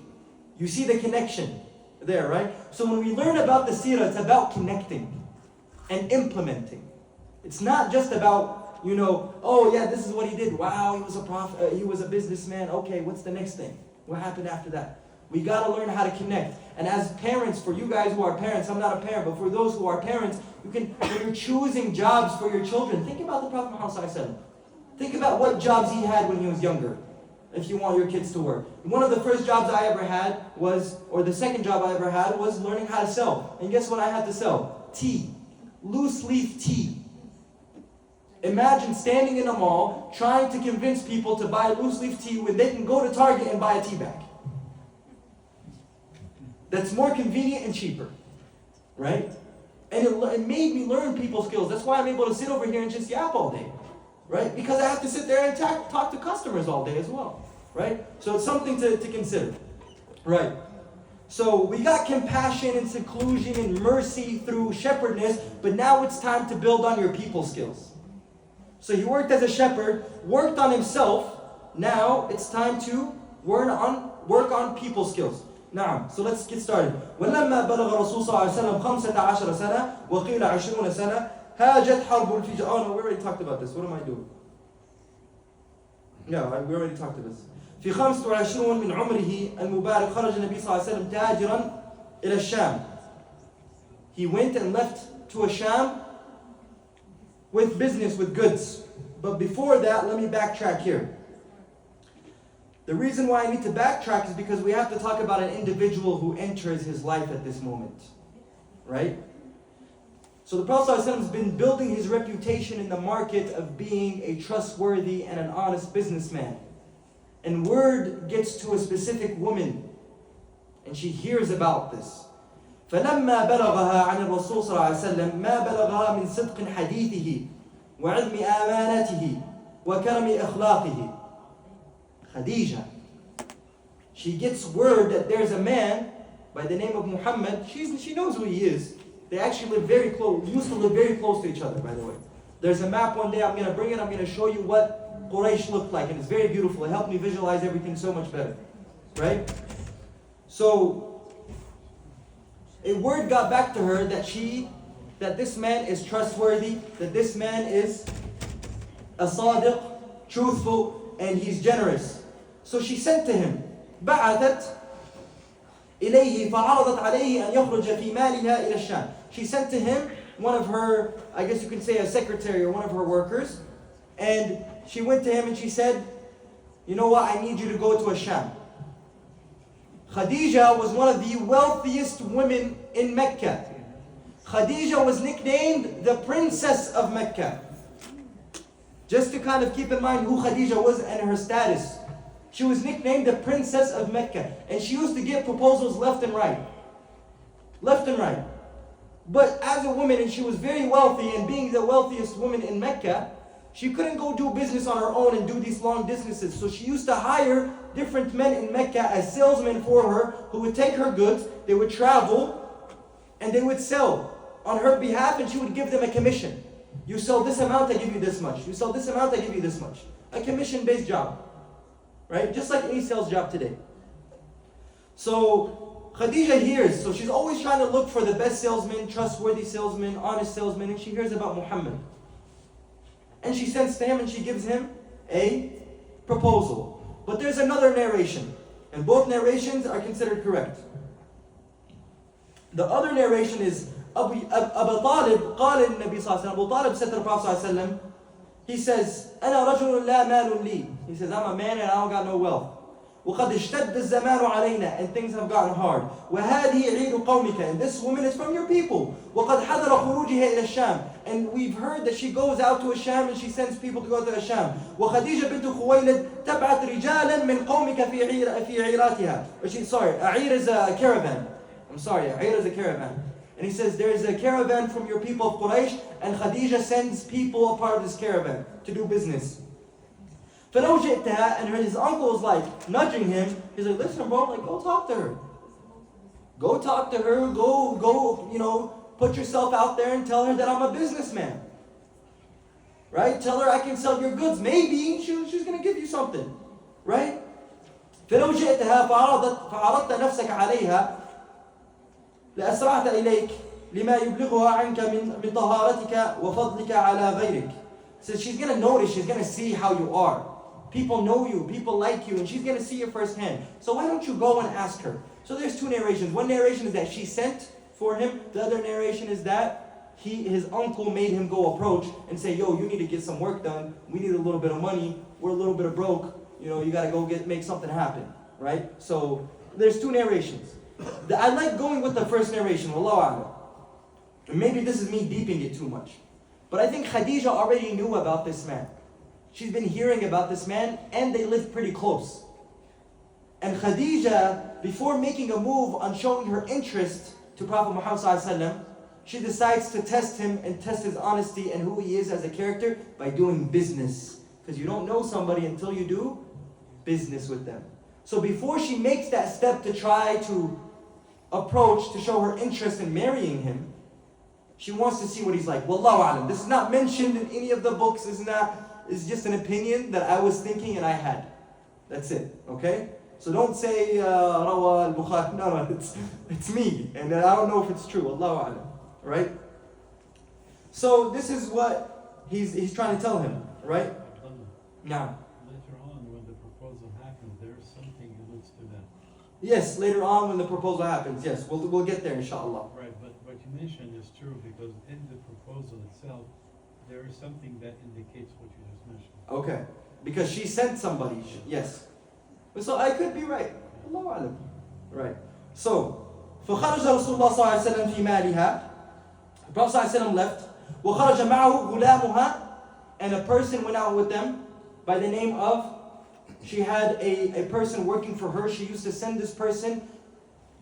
You see the connection there, right? So when we learn about the seerah, it's about connecting and implementing. It's not just about, oh yeah, this is what he did. Wow, he was a prophet, he was a businessman. Okay, what's the next thing? What happened after that? We gotta learn how to connect. And as parents, for you guys who are parents, I'm not a parent, but for those who are parents, when you're choosing jobs for your children, think about the Prophet Muhammad ﷺ. Think about what jobs he had when he was younger, if you want your kids to work. One of the first jobs I ever had was, or the second job I ever had was learning how to sell. And guess what I had to sell? Tea. Loose leaf tea. Imagine standing in a mall trying to convince people to buy loose leaf tea when they can go to Target and buy a tea bag. That's more convenient and cheaper, right? And it made me learn people skills. That's why I'm able to sit over here and just yap all day, right? Because I have to sit there and talk to customers all day as well, right? So it's something to consider, right? So we got compassion and seclusion and mercy through shepherdness, but now it's time to build on your people skills. So he worked as a shepherd, worked on himself. Now it's time to work on people skills. نعم. So let's get started. ولما بلغ الرسول صلى الله عليه وسلم 15 سنة وقيل 20 سنة هاجت حرب الفجار. Oh no, we already talked about this. What am I doing? No, we already talked about this. في 25 من عمره المبارك خرج النبي صلى الله عليه وسلم تاجرا إلى الشام. He went and left to a Sham with business, with goods. But before that, let me backtrack here. The reason why I need to backtrack is because we have to talk about an individual who enters his life at this moment. Right? So the Prophet ﷺ has been building his reputation in the market of being a trustworthy and an honest businessman. And word gets to a specific woman, and she hears about this. فلما بلغها عن الرسول صلى الله عليه وسلم ما بلغها من صدق حديثه وعلم آمانته وكرم أخلاقه. Khadija. She gets word that there's a man by the name of Muhammad. She knows who he is. They actually live very close, used to live very close to each other, by the way. There's a map one day, I'm going to bring it, I'm going to show you what Quraysh looked like, and it's very beautiful. It helped me visualize everything so much better. Right? So, a word got back to her that this man is trustworthy, that this man is a sadiq, truthful, and he's generous. So she sent to him, بعثت إليه فعرضت عليه أن يخرج في مالها إلى الشام. She sent to him one of her, I guess you can say a secretary or one of her workers, and she went to him and she said, you know what, I need you to go to a Sham. Khadija was one of the wealthiest women in Mecca. Khadija was nicknamed the Princess of Mecca. Just to kind of keep in mind who Khadija was and her status. She was nicknamed the Princess of Mecca. And she used to get proposals left and right. Left and right. But as a woman, and she was very wealthy, and being the wealthiest woman in Mecca, she couldn't go do business on her own and do these long distances. So she used to hire different men in Mecca as salesmen for her, who would take her goods, they would travel, and they would sell on her behalf, and she would give them a commission. You sell this amount, I give you this much. You sell this amount, I give you this much. A commission-based job. Right? Just like any sales job today. So Khadija hears, so she's always trying to look for the best salesman, trustworthy salesman, honest salesman, and she hears about Muhammad. And she sends to him and she gives him a proposal. But there's another narration, and both narrations are considered correct. The other narration is Abu Talib قال النبي صلى الله عليه وسلم. Abu Talib said to the Prophet صلى الله عليه وسلم, he says, أنا رجل لا مال لي. He says, I'm a man and I don't got no wealth. وقد اشتد الزمان علينا, and things have gotten hard. وهذه عير قومك, and this woman is from your people. وقد حضر خروجها إلى الشام, and we've heard that she goes out to a Sham and she sends people to go to a Sham. وخديجة بنت خويلد تبعت رجالا من قومك في عيراتها. عير is a caravan. I'm sorry, عير is a caravan. And he says, there is a caravan from your people of Quraysh, and Khadija sends people a part of this caravan to do business. فلو جئتها, and his uncle is like nudging him. He's like, listen bro, like go talk to her. Go talk to her, go, put yourself out there and tell her that I'm a businessman. Right? Tell her I can sell your goods. Maybe she's going to give you something. Right? فلو جئتها فعرضت نفسك عليها لأسرعت إليك لما يبلغها عنك من طهارتك وفضلك على غيرك. So she's going to notice, she's going to see how you are. People know you, people like you, and she's going to see it firsthand. So why don't you go and ask her? So there's two narrations. One narration is that she sent for him. The other narration is that his uncle made him go approach and say, yo, you need to get some work done. We need a little bit of money. We're a little bit of broke. You know, you got to go make something happen, right? So there's two narrations. I like going with the first narration, Wallahu a'lam. And maybe this is me deeping it too much. But I think Khadija already knew about this man. She's been hearing about this man, and they lived pretty close. And Khadija, before making a move on showing her interest to Prophet Muhammad ﷺ, she decides to test him and test his honesty and who he is as a character by doing business. Because you don't know somebody until you do business with them. So before she makes that step to try to approach, to show her interest in marrying him, she wants to see what he's like. Wallahu alam. This is not mentioned in any of the books. It's just an opinion that I was thinking and I had. That's it. Okay? So don't say Rawa al-Bukhari. No, it's me. And I don't know if it's true. Wallahu alam. Right? So this is what he's trying to tell him. Right? Now. Later on, when the proposal happens, there's something he looks to them. Yes, later on when the proposal happens. Yes, we'll get there inshallah. Right, but what you mentioned is true because in the proposal itself, there is something that indicates what you just mentioned. Okay. Because she sent somebody. Yes. So I could be right. Allahu alam. Right. So, فخرج رسول الله صلى الله عليه وسلم في مالها. The Prophet صلى الله عليه وسلم left. وخرج معه غلامها. And a person went out with them by the name of, she had a person working for her. She used to send this person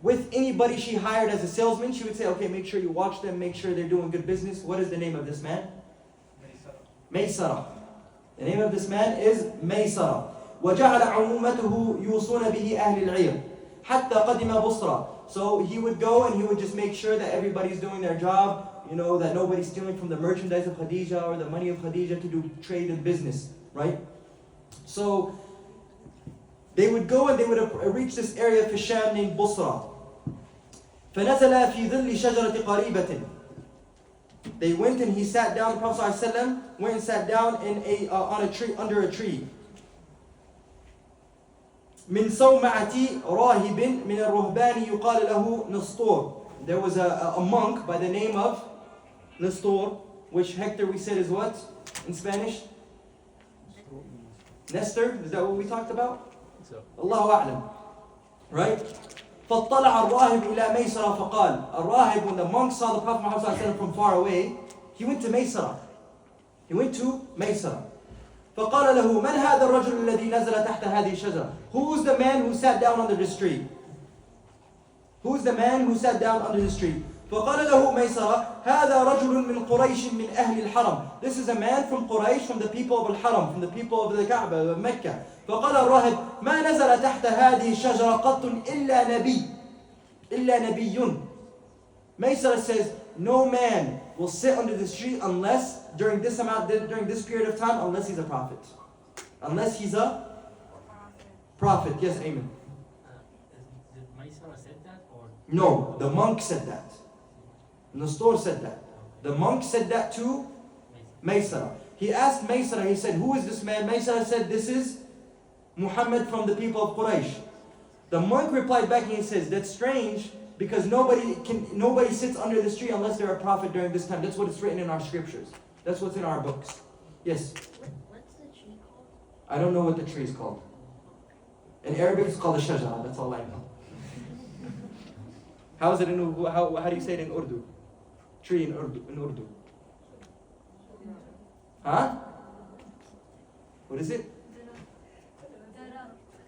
with anybody she hired as a salesman. She would say, okay, make sure you watch them, make sure they're doing good business. What is the name of this man? Maysara. The name of this man is Maysara. وَجَعَلَ عُمُومَتُهُ يُوصُونَ بِهِ أَهْلِ الْعِيرِ حَتَّى قَدِمَ بُصْرَى. So he would go and he would just make sure that everybody's doing their job, you know, that nobody's stealing from the merchandise of Khadija or the money of Khadija to do trade and business, right? So they would go and they would reach this area of Sham named Busra. فَنَزَلَ فِي ظِلِّ شَجَرَةِ قَرِيبَةٍ. They went and he sat down, the Prophet ﷺ went and sat down on a tree, under a tree. من صومعة راهب من الرهبان يقال له نسطور. There was a monk by the name of Nestor, which Hector we said is what in Spanish? Nestor, is that what we talked about? So, Allahu a'lam. Right? فاطلع الراهب إلى ميسرة فقال. الراهب, when the monk saw the Prophet Muhammad from far away, he went to Maysara. He went to Maysara. فقال له من هذا الرجل الذي نزل تحت هذه الشجرة? Who's the man who sat down under this tree? Who's the man who sat down under this tree? فقال له ميسرة هذا رجل من قريش من أهل الحرم. This is a man from Quraysh, from the people of Al-Haram, from the people of the Kaaba, of Mecca. فقال الراهب ما نزل تحت هذه الشجرة قط إلا نبي. Maysara says, no man will sit under this tree unless, during this period of time, unless he's a prophet. Unless he's a prophet. Yes, amen. Did Maysara said that or? No, the monk said that. Nestor said that. The monk said that to Maysara. He asked Maysara, he said, who is this man? Maysara said, this is Muhammad from the people of Quraysh. The monk replied back and he says, that's strange, because nobody sits under this tree unless they're a prophet during this time. That's what it's written in our scriptures. That's what's in our books. Yes? What's the tree called? I don't know what the tree is called. In Arabic it's called a shajara. That's all I know. How is it in how do you say it in Urdu? Tree in Urdu. Huh? What is it?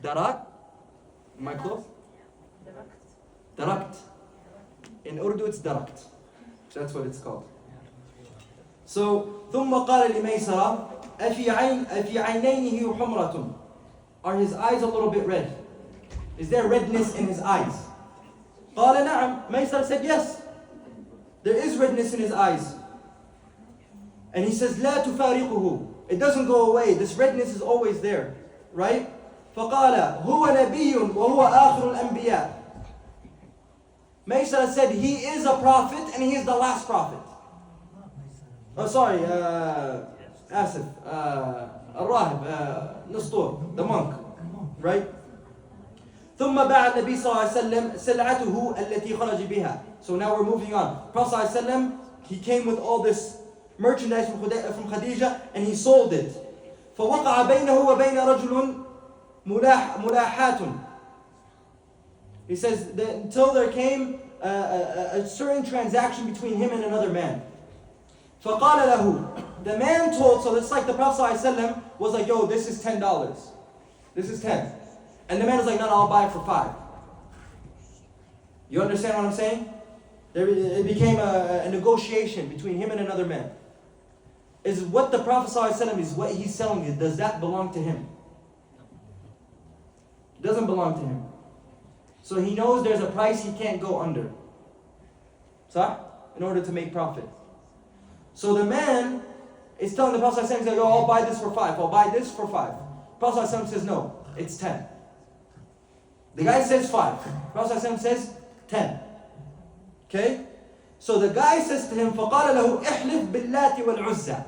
Darak? Am I close? Darakt. In Urdu it's darakt. So that's what it's called. So, ثم قال لميسرة أفي عينيه حمرة. Are his eyes a little bit red? Is there redness in his eyes? قال نعم. Maysara said yes. There is redness in his eyes. And he says لا تفارقه. It doesn't go away. This redness is always there. Right? فقال هو نبي وهو آخر الأنبياء. Maysara said he is a prophet and he is the last prophet. Oh, sorry, Asif. الراهب, Nestor, the monk, right? ثم باع النبي صلى الله عليه وسلم سلعته التي خرج بها. So now we're moving on. Prophet صلى الله عليه وسلم, he came with all this merchandise from Khadija and he sold it. فوقع بينه وبين رجل ملاحات. He says that until there came a certain transaction between him and another man. فقال له, the man told, so it's like the Prophet ﷺ was like, yo, this is $10. This is 10. And the man was like, no, I'll buy it for 5. You understand what I'm saying? It became a negotiation between him and another man. Is what the Prophet ﷺ is what he's selling you, does that belong to him? It doesn't belong to him. So he knows there's a price he can't go under. So, in order to make profit. So the man is telling the Prophet ﷺ, he's like, oh, I'll buy this for 5. I'll buy this for 5. Prophet ﷺ says, no, it's 10. The guy says 5. Prophet ﷺ says 10. Okay? So the guy says to him, فَقَالَ لَهُ احْلِفْ بِاللَّاتِ وَالْعُزَّى.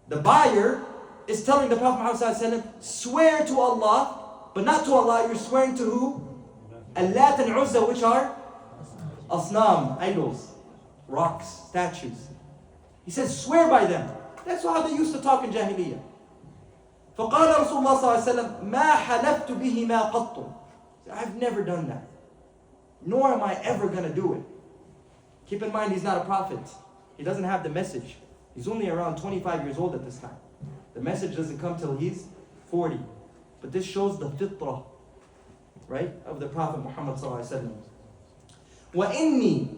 The buyer is telling the Prophet Muhammad ﷺ, swear to Allah, but not to Allah, you're swearing to who? Allat and Uzza, which are asnam, idols, rocks, statues. He says, swear by them. That's how they used to talk in Jahiliyyah. فقال رسول الله صلى الله عليه وسلم ما حلفت بهما قط. I've never done that. Nor am I ever going to do it. Keep in mind, he's not a prophet. He doesn't have the message. He's only around 25 years old at this time. The message doesn't come till he's 40. But this shows the fitrah, right, of the Prophet Muhammad ﷺ. وَإِنِّي,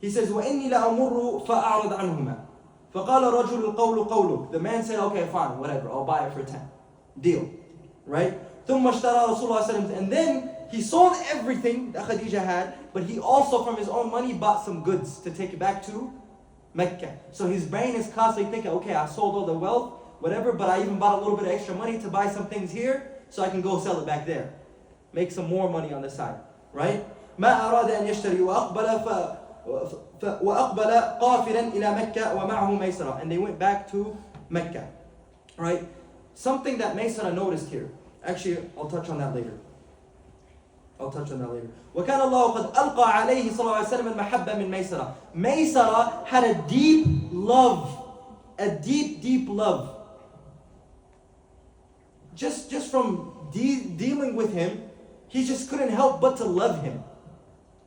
he says, وَإِنِّي لَأَمُرُّ فَأَعْرَضْ عَنْهُمَا. فَقَالَ رَجُلُ الْقَوْلُ قَوْلُ. The man said, okay, fine, whatever, I'll buy it for 10. Deal. Right? ثُمَّ اشْتَرَى رَسُولُ اللَّهِ صَلَّى اللَّهُ عَلَيْهِ وسلم. And then he sold everything that Khadija had, but he also from his own money bought some goods to take it back to Mecca. So his brain is constantly thinking, okay, I sold all the wealth, whatever, but I even bought a little bit of extra money to buy some things here, so I can go sell it back there. Make some more money on the side. Right? ما أراد أن يشتري وأقبل قافلا إلى مكة ومعه ميسرة. And they went back to Mecca. Right? Something that Maysara noticed here. Actually, I'll touch on that later. وكان الله قد ألقى عليه صلى الله عليه وسلم المحبة من ميسرة. Maysara had a deep love. A deep love. Just from dealing with him, he just couldn't help but to love him.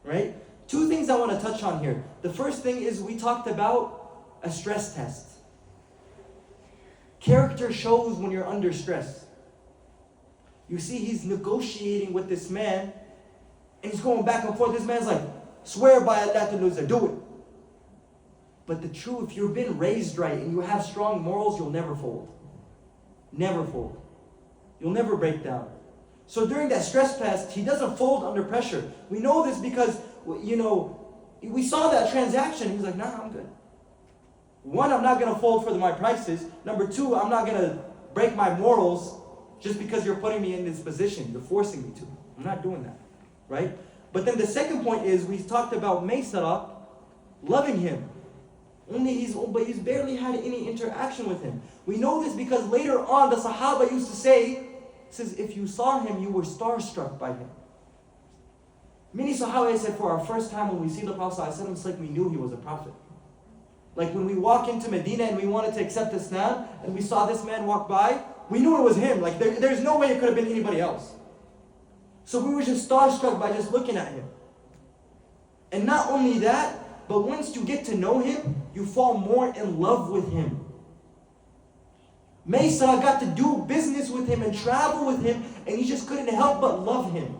Right? Two things I want to touch on here. The first thing is we talked about a stress test. Character shows when you're under stress. You see, he's negotiating with this man, and he's going back and forth. This man's like, swear by Allah to lose it, do it. But the truth, if you've been raised right and you have strong morals, you'll never fold. Never fold. You'll never break down. So during that stress test, he doesn't fold under pressure. We know this because, we saw that transaction. He was like, nah, I'm good. One, I'm not going to fold for my prices. Number two, I'm not going to break my morals just because you're putting me in this position. You're forcing me to. I'm not doing that. Right? But then the second point is, we talked about Maysara loving him. But he's barely had any interaction with him. We know this because later on, the Sahaba used to say, says, if you saw him, you were starstruck by him. Many Sahaba said, for our first time when we see the Prophet ﷺ, it's like we knew he was a prophet. Like when we walk into Medina and we wanted to accept Islam, and we saw this man walk by, we knew it was him. Like there's no way it could have been anybody else. So we were just starstruck by just looking at him. And not only that, but once you get to know him, you fall more in love with him. Maysara got to do business with him and travel with him, and he just couldn't help but love him.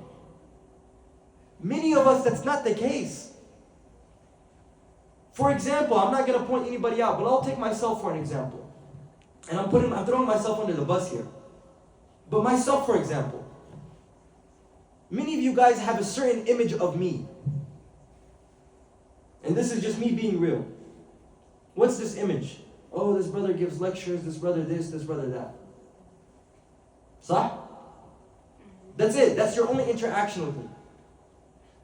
Many of us, that's not the case. For example, I'm not going to point anybody out, but I'll take myself for an example. And I'm throwing myself under the bus here. But myself, for example. Many of you guys have a certain image of me. And this is just me being real. What's this image? Oh, this brother gives lectures, this brother this brother that. Sah? That's it. That's your only interaction with me.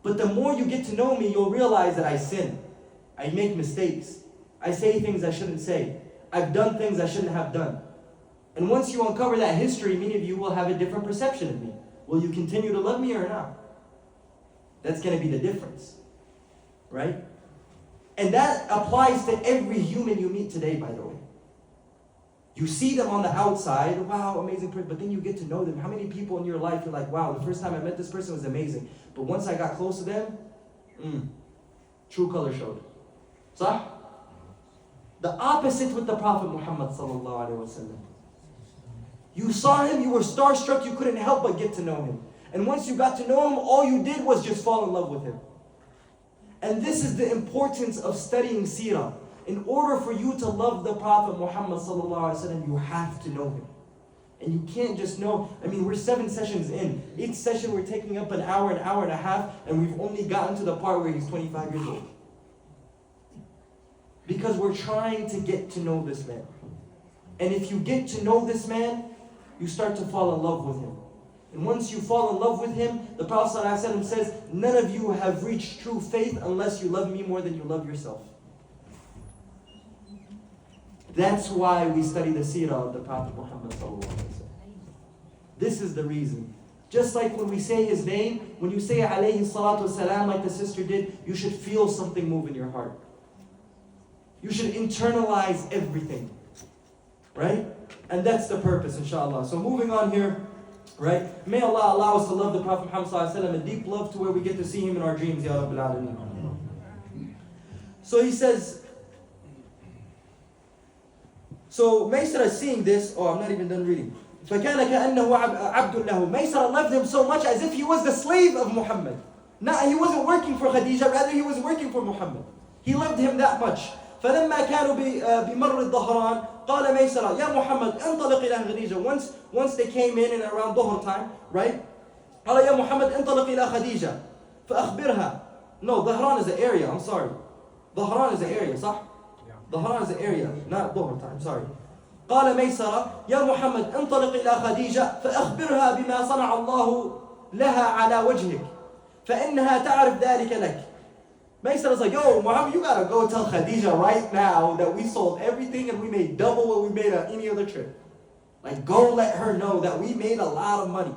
But the more you get to know me, you'll realize that I sin. I make mistakes. I say things I shouldn't say. I've done things I shouldn't have done. And once you uncover that history, many of you will have a different perception of me. Will you continue to love me or not? That's going to be the difference. Right? And that applies to every human you meet today, by the way. You see them on the outside, wow, amazing person, but then you get to know them. How many people in your life you're like, wow, the first time I met this person was amazing, but once I got close to them, true color showed. Sah? The opposite with the Prophet Muhammad ﷺ. You saw him, you were starstruck, you couldn't help but get to know him. And once you got to know him, all you did was just fall in love with him. And this is the importance of studying seerah. In order for you to love the Prophet Muhammad ﷺ, you have to know him. And you can't just know, we're 7 sessions in. Each session we're taking up an hour and a half, and we've only gotten to the part where he's 25 years old. Because we're trying to get to know this man. And if you get to know this man, you start to fall in love with him. And once you fall in love with him, the Prophet ﷺ says, none of you have reached true faith unless you love me more than you love yourself. That's why we study the seerah of the Prophet Muhammad ﷺ. This is the reason. Just like when we say his name, when you say alayhi salatu wasalam like the sister did, you should feel something move in your heart. You should internalize everything. Right? And that's the purpose, inshallah. So moving on here, right? May Allah allow us to love the Prophet Muhammad ﷺ, a deep love to where we get to see him in our dreams, Ya Rabbil Alameen. So he says, so Maysara is seeing this, I'm not even done reading. فَكَانَ كَأَنَّهُ عَبْدٌ لَهُ. Maysara loved him so much as if he was the slave of Muhammad. He wasn't working for Khadija, rather he was working for Muhammad. He loved him that much. فَلَمَّا كَانوا بِمَرِّ الظَّهْرَانِ قال ميسرة يا محمد انطلق إلى خديجة. Once they came in and around Dhuhr time, right? قال يا محمد انطلق إلى خديجة فأخبرها. No, Dhahran is an area, I'm sorry. Dhahran is an area, صح? Dhahran is an area, not Dhuhr time, sorry. قال ميسرة يا محمد انطلق إلى خديجة فأخبرها بما صنع الله لها على وجهك فإنها تعرف ذلك لك. Maysara's like, yo, Muhammad, you gotta go tell Khadija right now that we sold everything and we made double what we made on any other trip. Like, go let her know that we made a lot of money.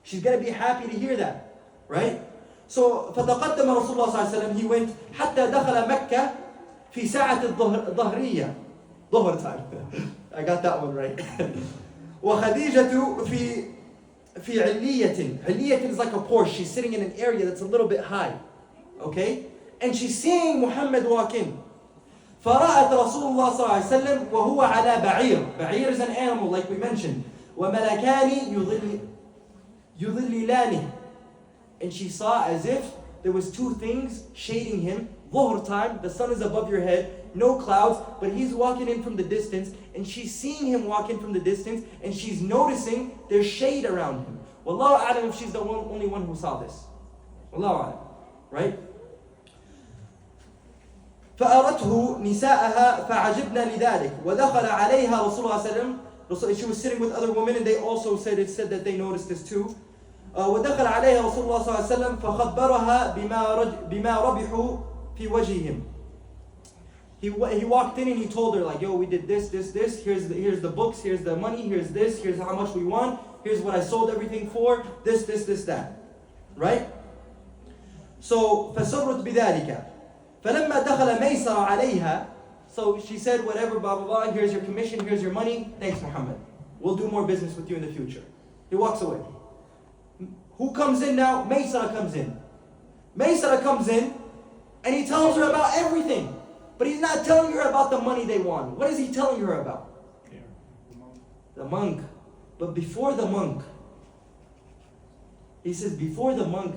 She's gonna be happy to hear that, right? So, فَتَقَدَّمَ رسول الله صلى الله عليه وسلم, he went حتى دخل مكة في ساعة الظهرية. Dhuhr time. I got that one right. وخديجة في علية. علية is like a Porsche. She's sitting in an area that's a little bit high. Okay? And she's seeing Muhammad walk in. فرأت رسول الله صلى الله عليه وسلم وهو على بعير. بعير is an animal like we mentioned. وملكان يظللانه. And she saw as if there was 2 things shading him. Dhuhr time, the sun is above your head, no clouds, but he's walking in from the distance, and she's seeing him walk in from the distance, and she's noticing there's shade around him. Wallahu a'lam if she's the only one who saw this. Wallahu a'lam. Right? فأرته نساءها فعجبنا لذلك ودخل عليها رسول الله صلى الله عليه وسلم. She was sitting with other women and they also said that they noticed this too. ودخل عليها رسول الله صلى الله عليه وسلم فخبرها بما ربحوا في وجههم. He walked in and he told her like, yo, we did this. Here's the books, here's the money, here's this, here's how much we won, here's what I sold everything for, this, that. Right? So فسرت بذلك. فلما دخل ميسر عليها. So she said, whatever, blah, blah, blah, here's your commission, here's your money, thanks Muhammad. We'll do more business with you in the future. He walks away. Who comes in now? Maysara comes in. Maysara comes in and he tells her about everything. But he's not telling her about the money they won. What is he telling her about? The monk. But before the monk, he says, before the monk,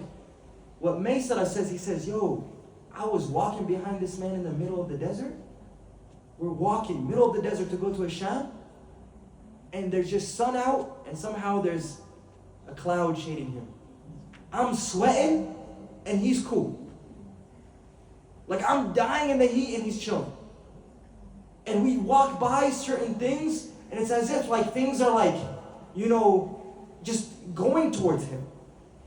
what Maysara says, he says, yo, I was walking behind this man in the middle of the desert. We're walking middle of the desert to go to Asham. And there's just sun out and somehow there's a cloud shading him. I'm sweating and he's cool. Like I'm dying in the heat and he's chilling. And we walk by certain things and it's as if like things are like, just going towards him.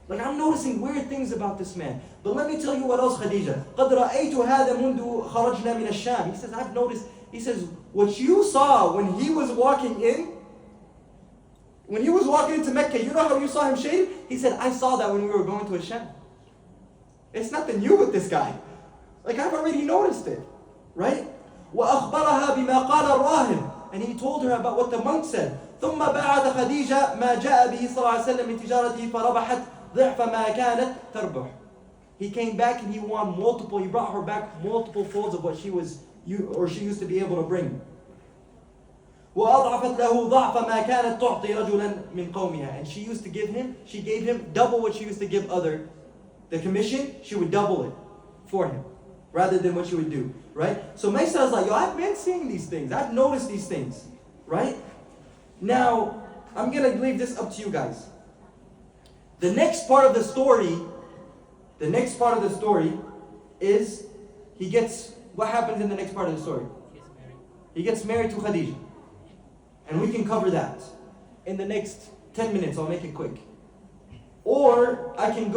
Like I'm noticing weird things about this man. But let me tell you what else, Khadija. قَدْ رَأَيْتُ هَذَا مُنْدُ خَرَجْنَا مِنَ الشَّامِ. He says, I've noticed, He says, what you saw when he was walking into Mecca, you know how you saw him shave? He said, I saw that when we were going to Hashem. It's nothing new with this guy. Like, I've already noticed it, right? وَأَخْبَرَهَا بِمَا قَالَ الرَّاهِبُ. And he told her about what the monk said. ثُمَّ بَعَثَ خَدِيجَةَ مَا جَاءَ بِهِ صلى الله عليه وسلم مِنْ تِجَارَتِهِ فَرَبَحَتْ ضِعْفَ مَا كَانَتْ تَرْبُحُ. He came back and he brought her back multiple folds of what she used to be able to bring. وَأَضْعَفَتْ لَهُ ضَعْفَ مَا كَانَتْ تُعْطِي رَجُلًا مِنْ قَوْمِهَا. And she gave him double what she used to give the commission, she would double it for him, rather than what she would do, right? So Maisa is like, yo, I've been seeing these things, I've noticed these things, right? Now, I'm gonna leave this up to you guys. The next part of the story is, what happens in the next part of the story? He gets married to Khadija. And we can cover that in the next 10 minutes, I'll make it quick. Or I can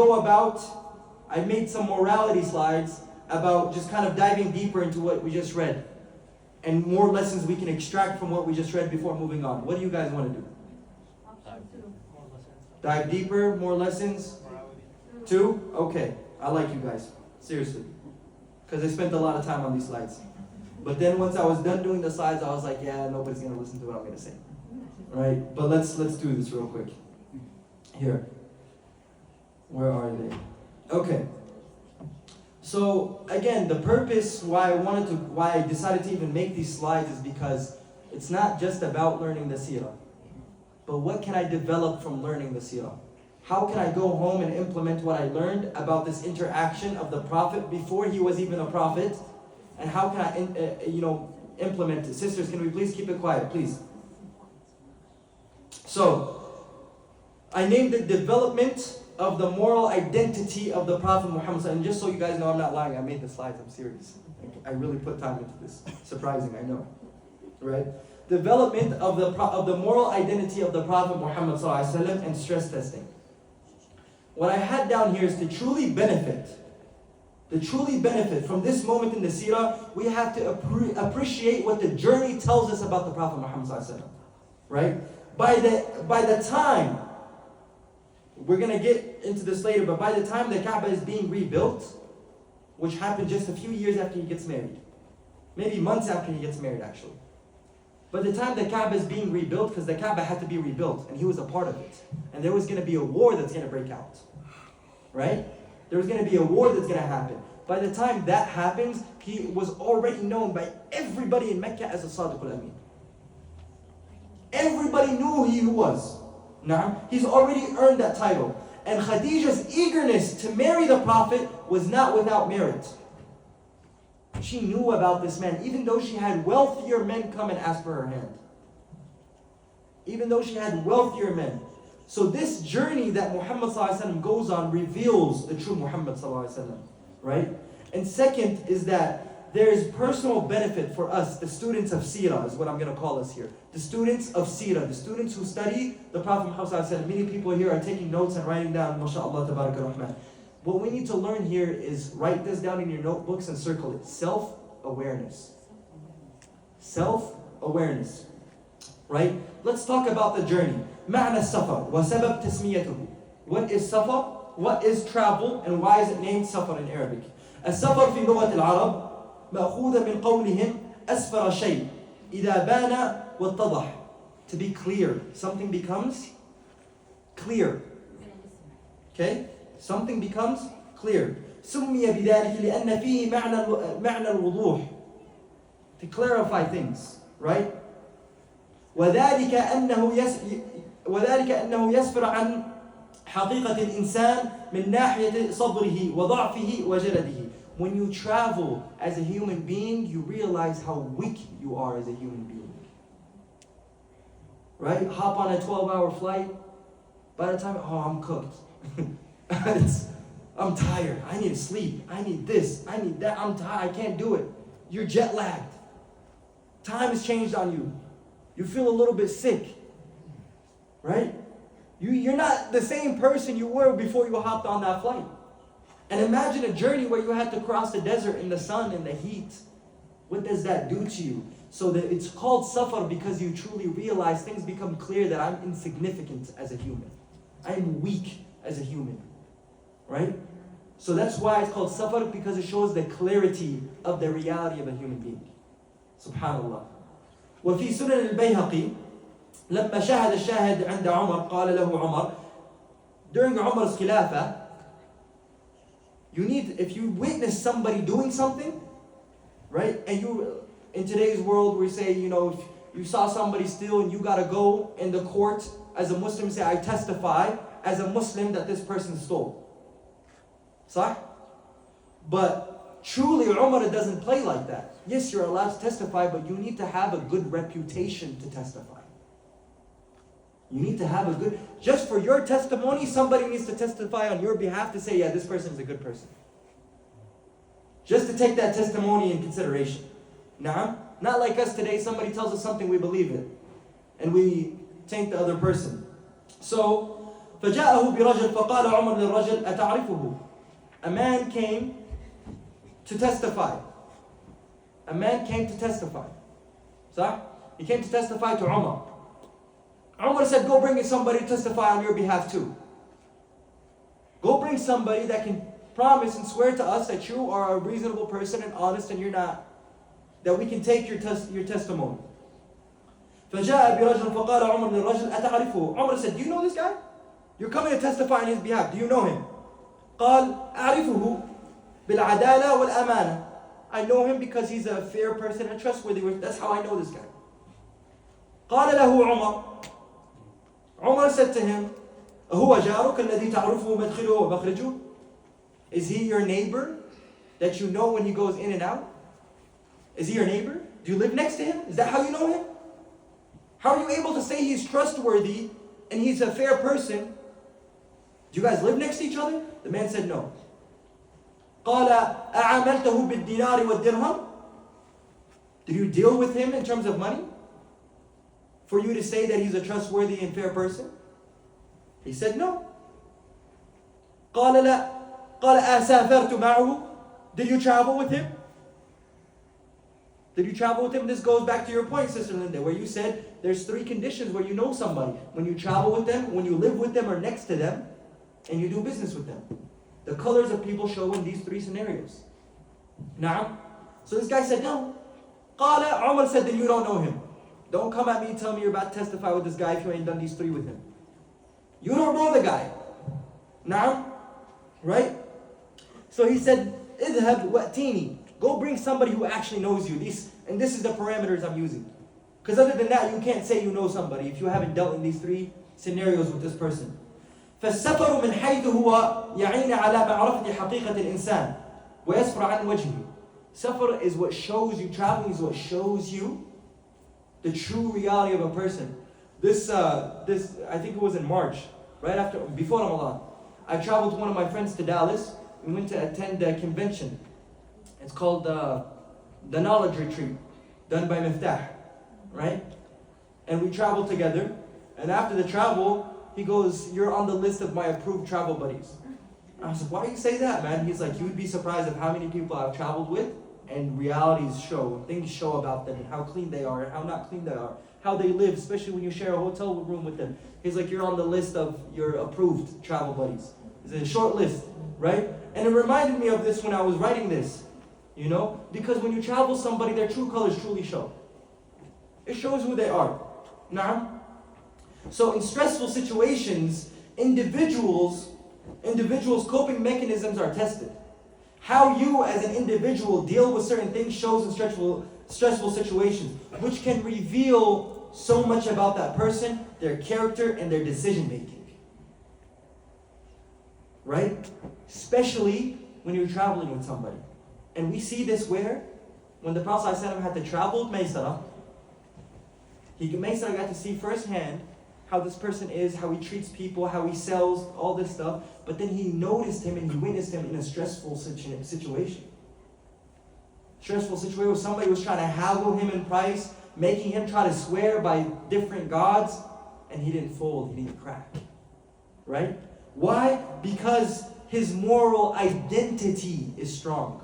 I made some morality slides about just kind of diving deeper into what we just read. And more lessons we can extract from what we just read before moving on. What do you guys want to do? Dive deeper, more lessons? 2? Okay, I like you guys, seriously. Because I spent a lot of time on these slides. But then once I was done doing the slides, I was like, yeah, nobody's going to listen to what I'm going to say. Right? But let's do this real quick. Here. Where are they? Okay. So again, the purpose why I decided to even make these slides is because it's not just about learning the seerah. But what can I develop from learning the seerah? How can I go home and implement what I learned about this interaction of the Prophet before he was even a prophet? And how can I, implement it? Sisters, can we please keep it quiet, please? So, I named it development of the moral identity of the Prophet Muhammad. And just so you guys know, I'm not lying. I made the slides. I'm serious. I really put time into this. Surprising, I know. Right? Development of the moral identity of the Prophet Muhammad ﷺ and stress testing. What I had down here is to truly benefit from this moment in the seerah, we have to appreciate what the journey tells us about the Prophet Muhammad ﷺ. Right? By the time, we're going to get into this later, but by the time the Kaaba is being rebuilt, which happened just a few years after he gets married, maybe months after he gets married actually. By the time the Kaaba is being rebuilt, because the Kaaba had to be rebuilt, and he was a part of it, and there was going to be a war that's going to break out. Right? There was going to be a war that's going to happen. By the time that happens, he was already known by everybody in Mecca as a Sadiq al-Amin. Everybody knew who he was. Now, he's already earned that title. And Khadija's eagerness to marry the Prophet was not without merit. She knew about this man, even though she had wealthier men come and ask for her hand. Even though she had wealthier men. So this journey that Muhammad ﷺ goes on reveals the true Muhammad ﷺ, right? And second is that there is personal benefit for us, the students of Seerah is what I'm going to call us here. The students of Seerah, the students who study the Prophet Muhammad ﷺ. Many people here are taking notes and writing down, mashallah, tabarak rahman. What we need to learn here is write this down in your notebooks and circle it. Self-awareness. Self-awareness. Right? Let's talk about the journey. معنى السفر وسبب تسميته. What is safar? What is travel? And why is it named safar in Arabic? السفر في لغة العرب مأخوذ من قولهم أسفر شيء إذا بان واتضح. To be clear. Something becomes clear. Okay? Something becomes clear. سمي بذلك لأن فيه معنى الوضوح. To clarify things. Right? وذلك أنه يسفر عن حقيقة الإنسان من ناحية صبره وضعفه وجلده. When you travel as a human being, you realize how weak you are as a human being. Right? Hop on a 12-hour flight. By the time, I'm cooked. I'm tired. I need to sleep. I need this. I need that. I'm tired. I can't do it. You're jet lagged. Time has changed on you. You feel a little bit sick, right? You're not the same person you were before you hopped on that flight. And imagine a journey where you had to cross the desert in the sun and the heat. What does that do to you? So that it's called safar because you truly realize things become clear that I'm insignificant as a human. I'm weak as a human. Right? So that's why it's called safar, because it shows the clarity of the reality of a human being. Subhanallah. وفي سنن البيهقي لما شاهد الشاهد عند عمر قال له عمر, during Umar's khilafah, if you witness somebody doing something, right? And you, in today's world, we say, if you saw somebody steal and you gotta go in the court as a Muslim, say, I testify as a Muslim that this person stole. Sah? But truly, Umar doesn't play like that. Yes, you're allowed to testify, but you need to have a good reputation to testify. You need to have a good, just for your testimony, somebody needs to testify on your behalf to say, yeah, this person is a good person. Just to take that testimony in consideration. Nah, not like us today, somebody tells us something, we believe it. And we taint the other person. So, فَجَاءَهُ بِرَجُلٍ فَقَالَ عُمَرْ لِلرَّجُلِ أَتَعْرِفُهُ. A man came to testify. A man came to testify. So, he came to testify to Umar. Umar said, go bring somebody to testify on your behalf too. Go bring somebody that can promise and swear to us that you are a reasonable person and honest and you're not. That we can take your testimony. فَجَاءَ بِرَجُلٍ فَقَالَ عُمَرْ لِلرَّجُلِ أَتَعْرِفُهُ. Umar said, do you know this guy? You're coming to testify on his behalf. Do you know him? قال أعرفه بالعدالة والأمانة. I know him because he's a fair person and trustworthy. That's how I know this guy. قال له عمر. Umar said to him, أهو جارك الذي تعرفه مدخله ومخرجه? Is he your neighbor that you know when he goes in and out? Is he your neighbor? Do you live next to him? Is that how you know him? How are you able to say he's trustworthy and he's a fair person? Do you guys live next to each other? The man said no. قال أعاملته بالدينار والدرهم? Did you deal with him in terms of money? For you to say that he's a trustworthy and fair person? He said no. قال لا. قال أسافرت معه? Did you travel with him? Did you travel with him? This goes back to your point, Sister Linda, where you said there's 3 conditions where you know somebody. When you travel with them, when you live with them or next to them, and you do business with them. The colors of people show in these 3 scenarios. Na'am. So this guy said no. قال, Umar said, then you don't know him. Don't come at me and tell me you're about to testify with this guy if you ain't done these 3 with him. You don't know the guy. Na'am. Right? So he said, اذهب وأتيني. Go bring somebody who actually knows you. And this is the parameters I'm using. Because other than that, you can't say you know somebody if you haven't dealt in these 3 scenarios with this person. فالسفر من حيث هو يعين على معرفة حقيقة الإنسان ويسفر عن وجهه. Safar is what shows you, traveling is what shows you the true reality of a person. This I think it was in March, before Ramadan. I traveled with one of my friends to Dallas. We went to attend a convention. It's called the Knowledge Retreat, done by Miftah, right? And we traveled together. And after the travel, he goes, you're on the list of my approved travel buddies. I was like, why do you say that, man? He's like, you'd be surprised of how many people I've traveled with, and realities show, things show about them, and how clean they are, and how not clean they are, how they live, especially when you share a hotel room with them. He's like, you're on the list of your approved travel buddies. It's a short list, right? And it reminded me of this when I was writing this, because when you travel with somebody, their true colors truly show. It shows who they are. Now, so in stressful situations, individuals' coping mechanisms are tested. How you as an individual deal with certain things shows in stressful situations, which can reveal so much about that person, their character, and their decision making. Right? Especially when you're traveling with somebody. And we see this where, when the Prophet ﷺ had to travel with Maysara, Maysara got to see firsthand how this person is, how he treats people, how he sells, all this stuff. But then he noticed him and he witnessed him in a stressful situation. Stressful situation where somebody was trying to haggle him in price, making him try to swear by different gods, and he didn't fold, he didn't crack. Right? Why? Because his moral identity is strong.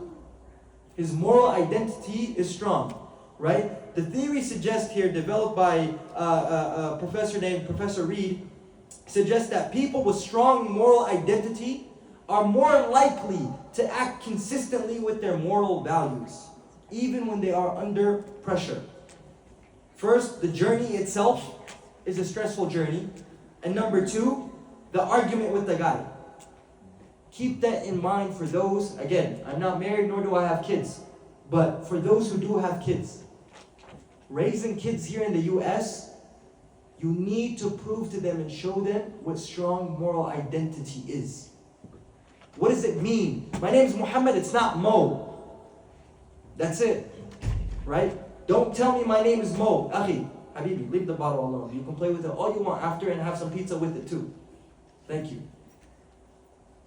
His moral identity is strong. Right? The theory suggests here, developed by a professor named Professor Reed, suggests that people with strong moral identity are more likely to act consistently with their moral values, even when they are under pressure. First, the journey itself is a stressful journey. And number two, the argument with the guy. Keep that in mind for those, again, I'm not married nor do I have kids, but for those who do have kids, raising kids here in the US, you need to prove to them and show them what strong moral identity is. What does it mean? My name is Muhammad, it's not Mo. That's it, right? Don't tell me my name is Mo. Akhi, Habibi, leave the bottle alone. You can play with it all you want after and have some pizza with it too. Thank you.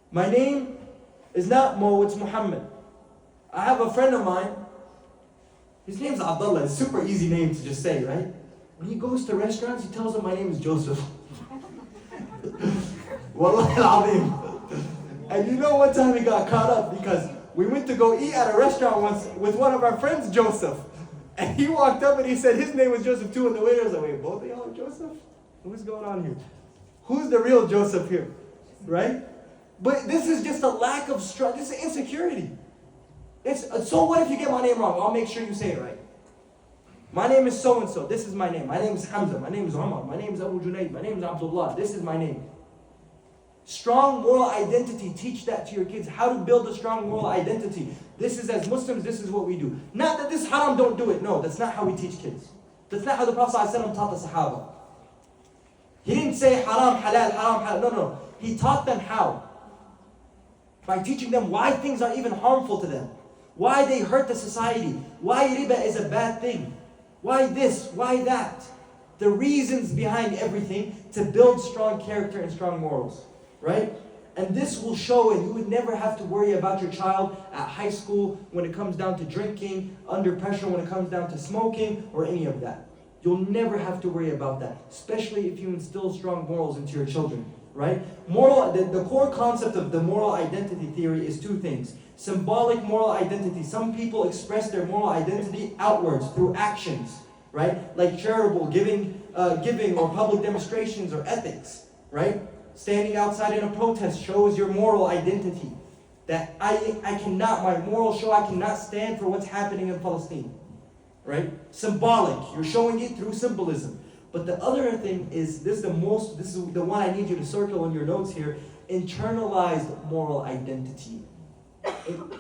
My name is not Mo, it's Muhammad. I have a friend of mine. His name's Abdullah. It's a super easy name to just say, right? When he goes to restaurants, he tells them my name is Joseph. Wallahi al-azim. And you know one time he got caught up because we went to go eat at a restaurant once with one of our friends, Joseph. And he walked up and he said his name was Joseph too. And the waiter was like, wait, both of y'all are Joseph? What's going on here? Who's the real Joseph here? Right? But this is just a lack of strength. This is insecurity. So what if you get my name wrong? I'll make sure you say it right. My name is so-and-so. This is my name. My name is Hamza. My name is Umar. My name is Abu Junaid. My name is Abdullah. This is my name. Strong moral identity. Teach that to your kids. How to build a strong moral identity. This is, as Muslims, this is what we do. Not that this is haram, don't do it. No, that's not how we teach kids. That's not how the Prophet ﷺ taught the Sahaba. He didn't say haram, halal, haram, halal. No. He taught them how. By teaching them why things are even harmful to them. Why they hurt the society. Why riba is a bad thing. Why this, why that. The reasons behind everything to build strong character and strong morals. Right? And this will show, and you would never have to worry about your child at high school when it comes down to drinking, under pressure when it comes down to smoking, or any of that. You'll never have to worry about that, especially if you instill strong morals into your children. Right? The core concept of the moral identity theory is two things. Symbolic moral identity. Some people express their moral identity outwards through actions, right? Like charitable giving or public demonstrations or ethics, right? Standing outside in a protest shows your moral identity. That my morals show I cannot stand for what's happening in Palestine, right? Symbolic. You're showing it through symbolism. But the other thing is, this is the one I need you to circle in your notes here, internalized moral identity.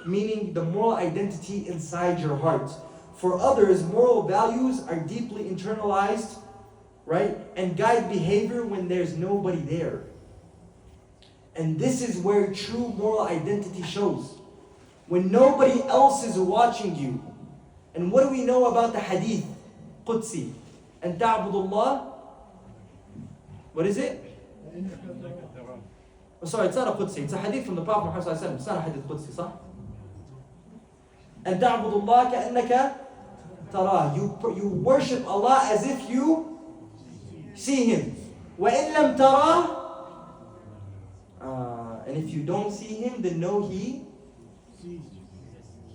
Meaning the moral identity inside your heart. For others, moral values are deeply internalized, right? And guide behavior when there's nobody there. And this is where true moral identity shows. When nobody else is watching you. And what do we know about the hadith? Qudsi. And ta'budullah, what is it? Oh, sorry, it's not a Qudsi. It's a hadith from the Prophet Muhammad. It's not a hadith Qudsi, صح? And ta'budullah ka'annaka tarah. You worship Allah as if you see Him. وَإِن لَمْ تَرَى and if you don't see Him, then know He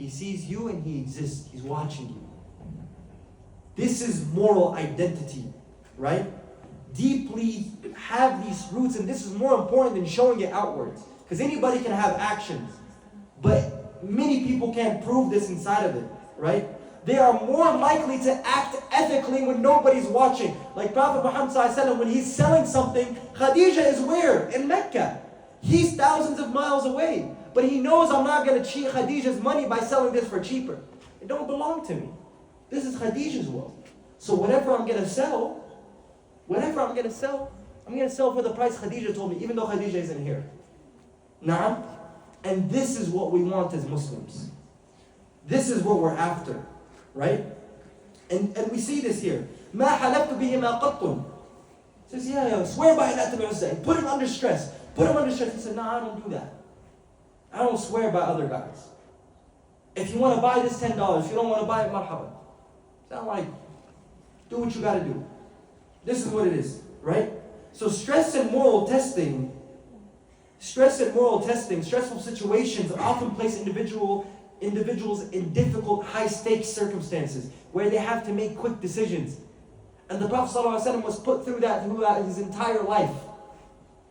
sees you and He exists. He's watching you. This is moral identity, right? Deeply have these roots, and this is more important than showing it outwards. Because anybody can have actions, but many people can't prove this inside of it, right? They are more likely to act ethically when nobody's watching. Like Prophet Muhammad, when he's selling something, Khadija is where? In Mecca. He's thousands of miles away. But he knows I'm not going to cheat Khadija's money by selling this for cheaper. It don't belong to me. This is Khadija's wealth. So whatever I'm going to sell, I'm going to sell for the price Khadija told me, even though Khadija isn't here. Naam? And this is what we want as Muslims. This is what we're after. Right? And we see this here. مَا حَلَفْتُ بِهِمَا قَطٌ. Says, yeah, swear by Lat al-Uzza. Put him under stress. He said, no, I don't do that. I don't swear by other guys. If you want to buy this $10, if you don't want to buy it, marhaba. Sound like, do what you got to do. This is what it is, right? So stress and moral testing, stressful situations often place individual individuals in difficult, high-stakes circumstances where they have to make quick decisions. And the Prophet ﷺ was put through that throughout his entire life.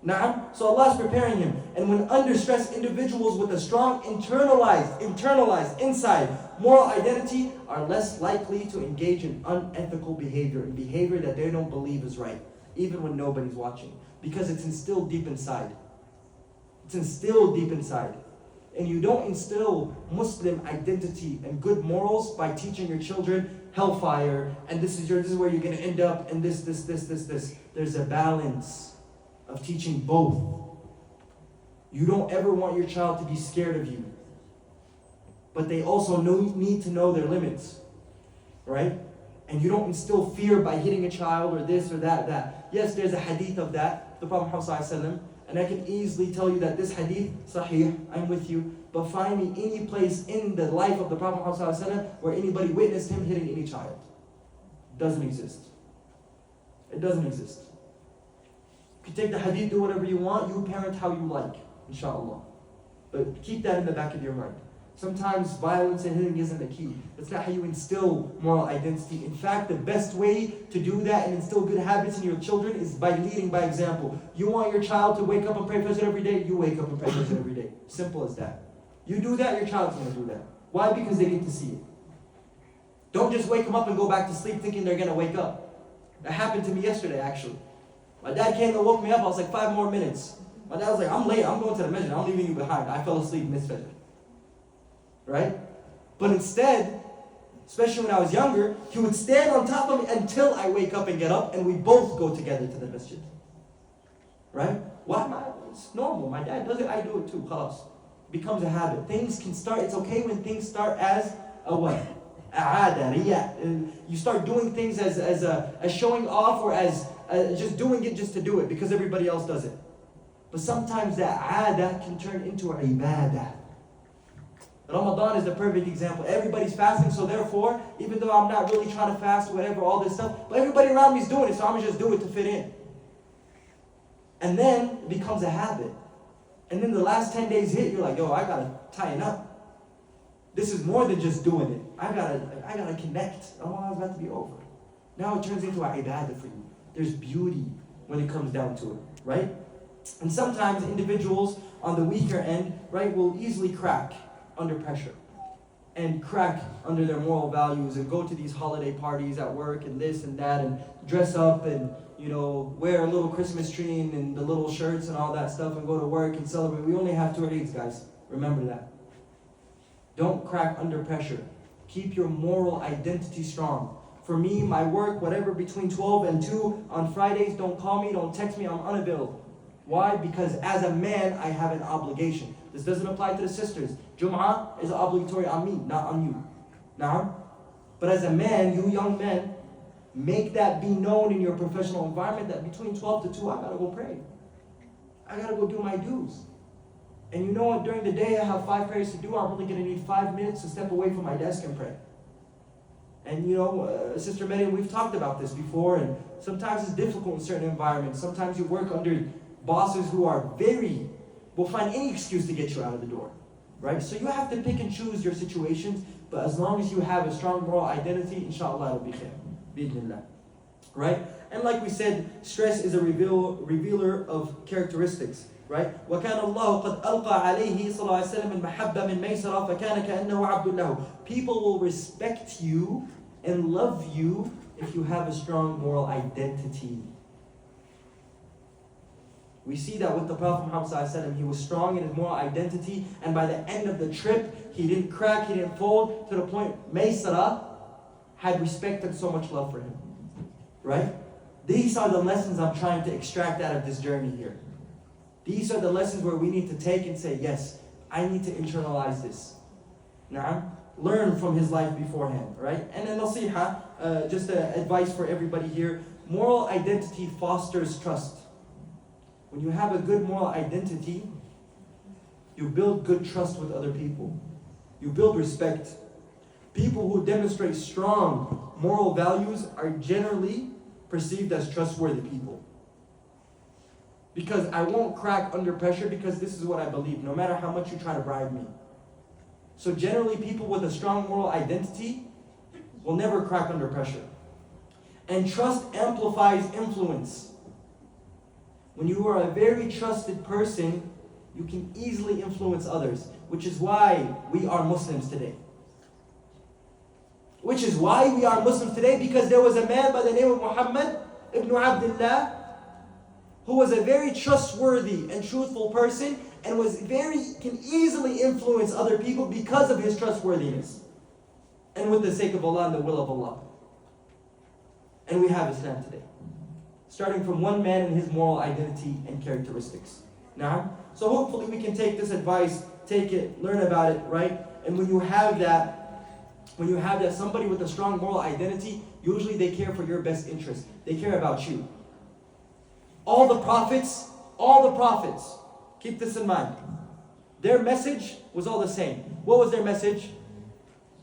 Na'am? So Allah is preparing him. And when under stress, individuals with a strong internalized inside moral identity are less likely to engage in unethical behavior, in behavior that they don't believe is right, even when nobody's watching. Because it's instilled deep inside. It's instilled deep inside. And you don't instill Muslim identity and good morals by teaching your children hellfire, and this is where you're going to end up, and this. There's a balance of teaching both. You don't ever want your child to be scared of you. But they also need to know their limits. Right? And you don't instill fear by hitting a child or this or that. Yes, there's a hadith of that, the Prophet Muhammad, and I can easily tell you that this hadith, sahih, I'm with you, but find me any place in the life of the Prophet Muhammad where anybody witnessed him hitting any child. It doesn't exist. It doesn't exist. You can take the hadith, do whatever you want, you parent how you like, inshallah. But keep that in the back of your mind. Sometimes violence and hitting isn't the key. That's not how you instill moral identity. In fact, the best way to do that and instill good habits in your children is by leading by example. You want your child to wake up and pray Fajr every day? You wake up and pray Fajr every day. Simple as that. You do that, your child's going to do that. Why? Because they get to see it. Don't just wake them up and go back to sleep thinking they're going to wake up. That happened to me yesterday, actually. My dad came and woke me up. I was like, 5 more minutes. My dad was like, I'm late. I'm going to the masjid. I'm leaving you behind. I fell asleep mid-Fajr. Right? But instead, especially when I was younger, he would stand on top of me until I wake up and get up, and we both go together to the masjid. Right? Why? It's normal. My dad does it, I do it too. Khalas. Becomes a habit. Things can start, it's okay when things start as a what? You start doing things as showing off, or as just doing it just to do it because everybody else does it. But sometimes that aada can turn into ibadah. Ramadan is the perfect example. Everybody's fasting, so therefore, even though I'm not really trying to fast or whatever, all this stuff, but everybody around me is doing it, so I'm going to just do it to fit in. And then it becomes a habit. And then the last 10 days hit, you're like, yo, I got to tighten up. This is more than just doing it. I gotta connect. Ramadan's about to be over. Now it turns into an ibadah for you. There's beauty when it comes down to it, right? And sometimes individuals on the weaker end, right, will easily crack under pressure and crack under their moral values and go to these holiday parties at work and this and that and dress up and, you know, wear a little Christmas tree and the little shirts and all that stuff and go to work and celebrate. We only have 2 Eids, guys. Remember that. Don't crack under pressure. Keep your moral identity strong. For me, my work, whatever, between 12 and 2 on Fridays, don't call me, don't text me, I'm unavailable. Why? Because as a man, I have an obligation. This doesn't apply to the sisters. Jum'ah is obligatory on me, not on you. Now, but as a man, you young men, make that be known in your professional environment that between 12 to 2, I gotta go pray. I gotta go do my dues. And you know what? During the day, I have 5 prayers to do. I'm only gonna need 5 minutes to step away from my desk and pray. And you know, Sister Maryam, we've talked about this before, and sometimes it's difficult in certain environments. Sometimes you work under bosses who are will find any excuse to get you out of the door, right? So you have to pick and choose your situations, but as long as you have a strong moral identity, inshallah, it'll be khair, bi'idhnillah, right? And like we said, stress is a revealer of characteristics, right? وَكَانَ اللَّهُ قَدْ أَلْقَى عَلَيْهِ صلى الله عليه وسلم المحبة من ميسرة فكان كأنه عبد له. People will respect you and love you if you have a strong moral identity. We see that with the Prophet Muhammad, he was strong in his moral identity, and by the end of the trip, he didn't crack, he didn't fold, to the point Maysara had respect and so much love for him. Right? These are the lessons I'm trying to extract out of this journey here. These are the lessons where we need to take and say, yes, I need to internalize this. Now, learn from his life beforehand, right? And then nasiha, just advice for everybody here. Moral identity fosters trust. When you have a good moral identity, you build good trust with other people. You build respect. People who demonstrate strong moral values are generally perceived as trustworthy people. Because I won't crack under pressure because this is what I believe, no matter how much you try to bribe me. So generally people with a strong moral identity will never crack under pressure. And trust amplifies influence. When you are a very trusted person, you can easily influence others, which is why we are Muslims today. Which is why we are Muslims today, because there was a man by the name of Muhammad ibn Abdullah who was a very trustworthy and truthful person and can easily influence other people because of his trustworthiness. And with the sake of Allah and the will of Allah. And we have Islam today. Starting from one man and his moral identity and characteristics. Now, so hopefully we can take this advice, take it, learn about it, right? And when you have that, somebody with a strong moral identity, usually they care for your best interest. They care about you. All the prophets, keep this in mind. Their message was all the same. What was their message?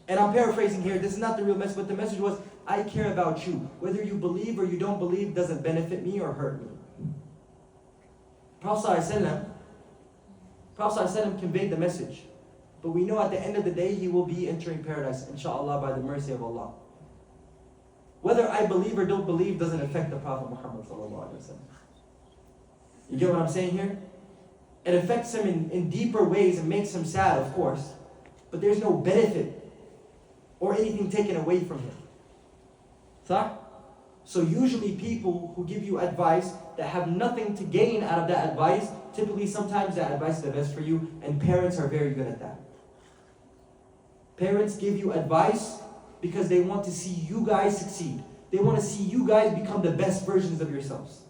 And I'm paraphrasing here, this is not the real message, but the message was, I care about you. Whether you believe or you don't believe doesn't benefit me or hurt me. Prophet ﷺ conveyed the message. But we know at the end of the day, he will be entering paradise, inshallah, by the mercy of Allah. Whether I believe or don't believe doesn't affect the Prophet Muhammad ﷺ. You get what I'm saying here? It affects him in deeper ways and makes him sad, of course. But there's no benefit or anything taken away from him. So usually people who give you advice that have nothing to gain out of that advice, typically sometimes that advice is the best for you, and parents are very good at that. Parents give you advice because they want to see you guys succeed. They want to see you guys become the best versions of yourselves.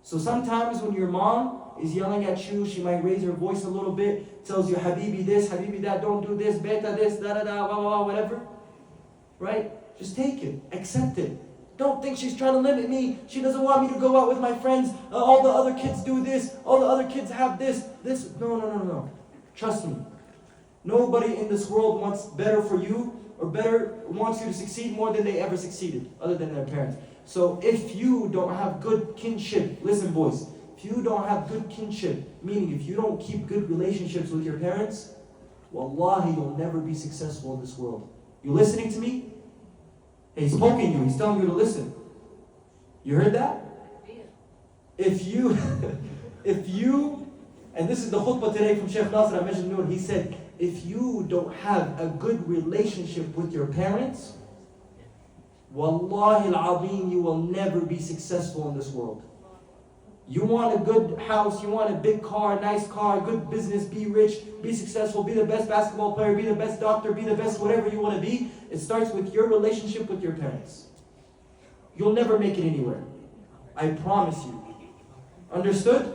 So sometimes when your mom is yelling at you, she might raise her voice a little bit, tells you, Habibi this, Habibi that, don't do this, beta this, da da da, blah, blah, blah, whatever. Right? Just take it. Accept it. Don't think she's trying to limit me. She doesn't want me to go out with my friends. All the other kids do this. All the other kids have this. No. Trust me. Nobody in this world wants better for you or wants you to succeed more than they ever succeeded, other than their parents. So if you don't have good kinship, listen boys, if you don't have good kinship, meaning if you don't keep good relationships with your parents, wallahi, you'll never be successful in this world. You listening to me? Hey, he's poking you, he's telling you to listen. You heard that? If you, and this is the khutbah today from Sheikh Nasr, I mentioned Noor, he said, if you don't have a good relationship with your parents, wallahi al-azim, you will never be successful in this world. You want a good house, you want a big car, nice car, good business, be rich, be successful, be the best basketball player, be the best doctor, be the best whatever you want to be. It starts with your relationship with your parents. You'll never make it anywhere. I promise you. Understood?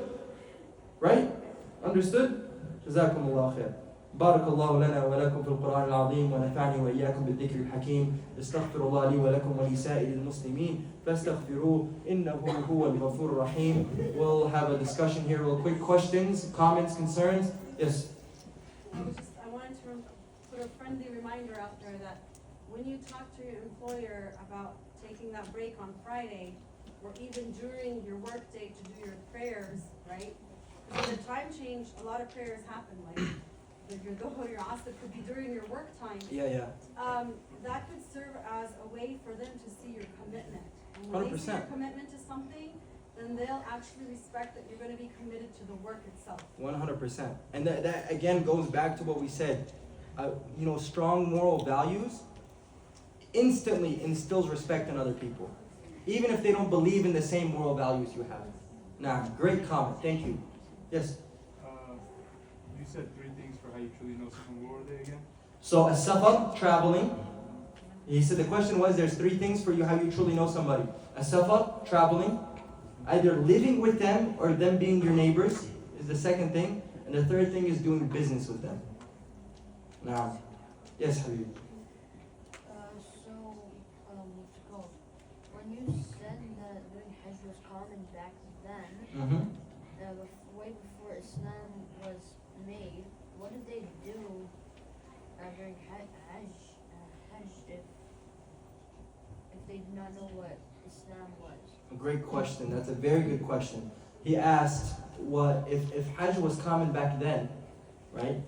Right? Understood? جزاكم الله خير. بارك الله لنا ولكم في القرآن العظيم ونفعني وإياكم بالذكر الحكيم. استغفر الله لي ولكم ولسائر المسلمين فاستغفروه إنه هو الغفور الرحيم. We'll have a discussion here real quick. Questions, comments, concerns? Yes. I wanted to put a friendly reminder out there that when you talk to your employer about taking that break on Friday, or even during your work day to do your prayers, right? Because with the time change, a lot of prayers happen, like your Dhuhr, your Asr could be during your work time. Yeah. That could serve as a way for them to see your commitment. And when 100%. they see your commitment to something, then they'll actually respect that you're going to be committed to the work itself. 100%. And that again goes back to what we said. Strong moral values instantly instills respect in other people, even if they don't believe in the same moral values you have. Nah, great comment. Thank you. Yes. You said 3 things for how you truly know someone. What were they again? So as-safar, traveling. He said the question was, there's 3 things for you how you truly know somebody. As-safar, traveling. Either living with them or them being your neighbors is the second thing. And the third thing is doing business with them. Now, yes, Habib. What's it called? When you said that doing Hajj was common back then, way before Islam was made, what did they do during Hajj if they did not know what Islam was? A great question. That's a very good question. He asked, what if Hajj was common back then, right?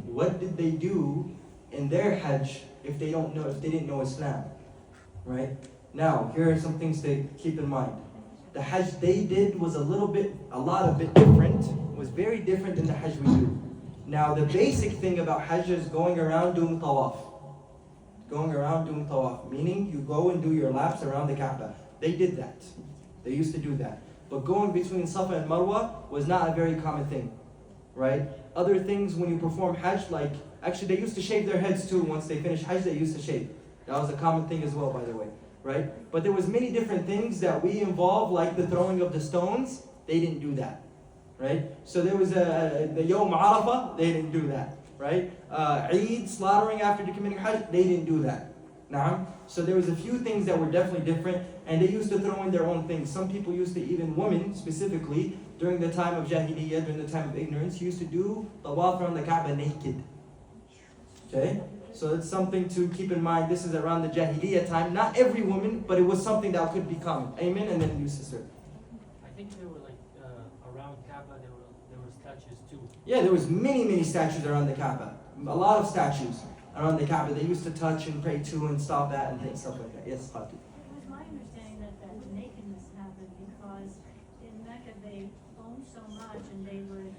what did they do in their Hajj if they didn't know Islam, right? Now, here are some things to keep in mind. The Hajj they did was a lot bit different, was very different than the Hajj we do. Now, the basic thing about Hajj is going around doing tawaf. Going around doing tawaf, meaning you go and do your laps around the Kaaba. They did that. They used to do that. But going between Safa and Marwa was not a very common thing, right? Other things when you perform Hajj, like, actually they used to shave their heads too. Once they finished Hajj, they used to shave. That was a common thing as well, by the way, right? But there was many different things that we involved, like the throwing of the stones. They didn't do that, right? So there was the Yawm Arafah, they didn't do that, right? Eid, slaughtering after committing Hajj, they didn't do that. Naam. So there was a few things that were definitely different, and they used to throw in their own things. Some people used to, even women specifically, during the time of Jahiliyyah, during the time of ignorance, used to do tawaf around the Kaaba naked. Okay? So it's something to keep in mind. This is around the Jahiliyyah time. Not every woman, but it was something that could be common. Amen? And then you, sister. I think there were like around Kaaba there were statues too. Yeah, there was many statues around the Kaaba. A lot of statues around the Kaaba. They used to touch and pray to and stop at and things, stuff like that. Yes, Fatih. It was my understanding that nakedness happened because in Mecca they owned so much and they would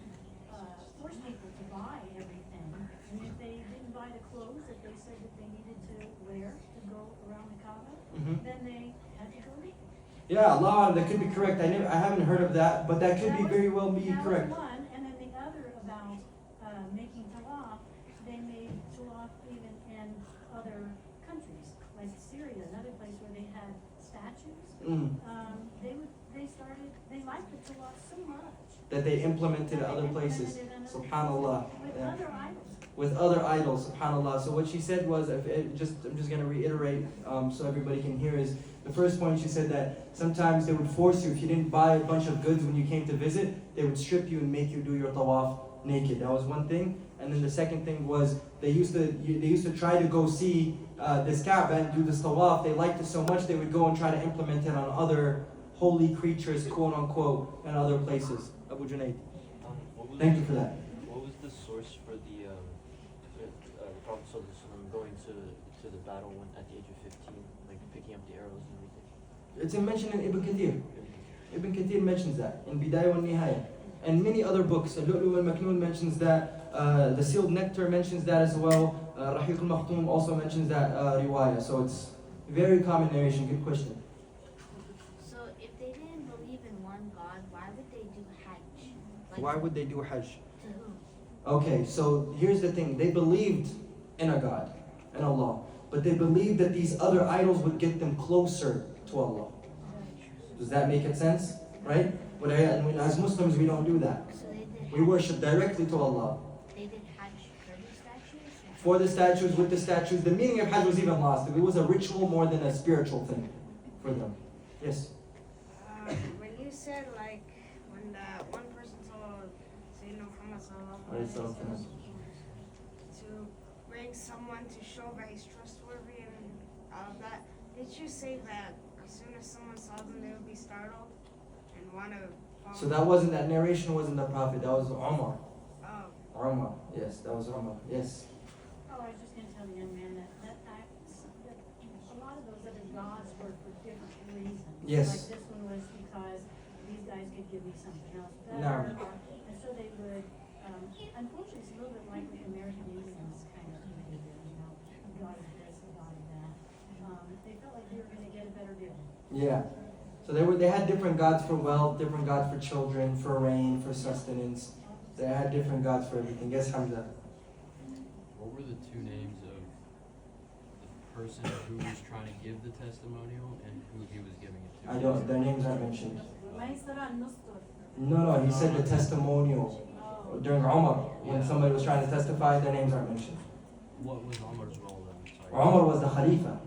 force people to buy everything. And if they didn't buy the clothes that they said that they needed to wear to go around the Kaaba, then they had to go naked. Yeah, Allah, that could be correct. I haven't heard of that, but that could be very well be correct. That was one, and then the other about making tawaf, they made tawaf even in other countries, like Syria, another place where they had statues. They liked the tawaf so much. That they implemented other places. Subhanallah. With Yeah. other idols. With other idols, subhanallah. So what she said was, I'm just going to reiterate so everybody can hear, is the first point she said that sometimes they would force you, if you didn't buy a bunch of goods when you came to visit, they would strip you and make you do your tawaf naked. That was one thing. And then the second thing was they used to try to go see this Kaaba and do this tawaf. They liked it so much they would go and try to implement it on other holy creatures, quote unquote, in other places. Abu Junaid. Thank you for that. What was the source for the Prophet ﷺ going to the battle when at the age of 15, like picking up the arrows and everything? It's mentioned in Ibn Kathir. Ibn Kathir mentions that in Bidayah wa Nihaya. And many other books. Al-Lu'lu' al-Maknoon mentions that. The Sealed Nectar mentions that as well. Rahiq al-Makhtum also mentions that riwayah. So it's very common narration. Good question. So if they didn't believe in one God, why would they do Hajj? Why would they do Hajj? To who? Okay, so here's the thing. They believed in a God, in Allah. But they believed that these other idols would get them closer to Allah. Does that make sense? Right? But as Muslims, we don't do that. So they did We worship directly to Allah. They did Hajj for the statues? For the statues, with the statues. The meaning of Hajj was even lost. It was a ritual more than a spiritual thing for them. Yes? When you said like when that one person told Sayyidina Muhammad to bring someone to show that he's trustworthy and all of that, did you say that as soon as someone saw them they would be startled and want to follow? So that narration wasn't the Prophet, that was Umar. Oh. Umar, yes, that was Umar, yes. Oh, I was just gonna tell the young man that a lot of those other gods were for different reasons. Yes. Like this one was because these guys could give me something else better. No. And so they would, unfortunately, it's a little bit like the American Indians kind of behavior, a god of this, a god of that. They felt like they were gonna get a better deal. Yeah. So they had different gods for wealth, different gods for children, for rain, for sustenance. They had different gods for everything. Yes, Hamza? What were the two names of the person who was trying to give the testimonial and who he was giving it to? Their names aren't mentioned. Maisara Nustur. No, he said the testimonial. During Umar, when somebody was trying to testify, their names aren't mentioned. What was Umar's role then? Umar was the Khalifa.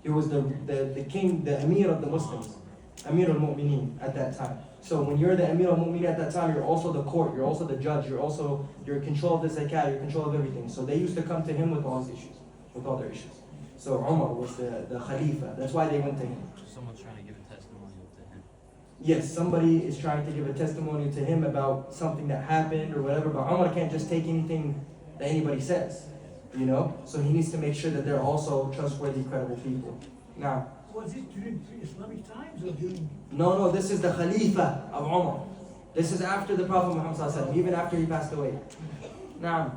He was the king, the Emir of the Muslims. Amir al-Mu'mineen at that time. So when you're the Amir al-Mu'mineen at that time, you're also the court, you're also the judge, you're in control of the zakat, you're in control of everything. So they used to come to him with all his issues, with all their issues. So Umar was the Khalifa. That's why they went to him. Someone's trying to give a testimonial to him. Yes, somebody is trying to give a testimony to him about something that happened or whatever, but Umar can't just take anything that anybody says. You know? So he needs to make sure that they're also trustworthy, credible people. Now, Was it during pre-Islamic times or during? no, this is the Khalifa of Umar. This is after the Prophet Muhammad ﷺ, even after he passed away. Now,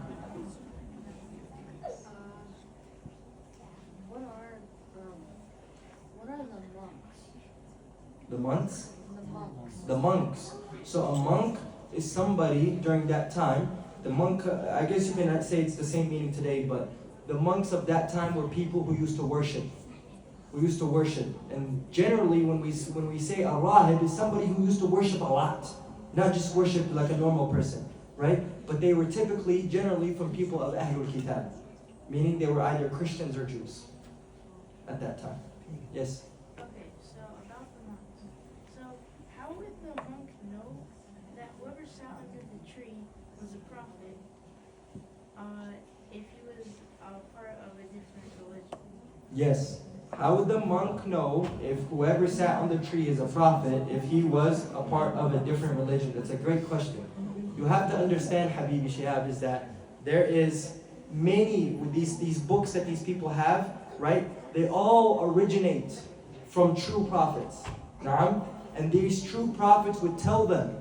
what are the monks? the monks? The monks. The monks. So a monk is somebody during that time. The monk, I guess you can say it's the same meaning today, but the monks of that time were people who used to worship. And generally when we say a rahib is somebody who used to worship a lot. Not just worship like a normal person, right? But they were generally from people of Ahlul Kitab. Meaning they were either Christians or Jews at that time. Yes? Okay, so about the monks. So how would the monk know that whoever sat under the tree was a prophet, if he was a part of a different religion? Yes. How would the monk know if whoever sat on the tree is a prophet if he was a part of a different religion? That's a great question. You have to understand, Habibi Shihab, is that there is many with these books that these people have, right? They all originate from true prophets. Na'am? And these true prophets would tell them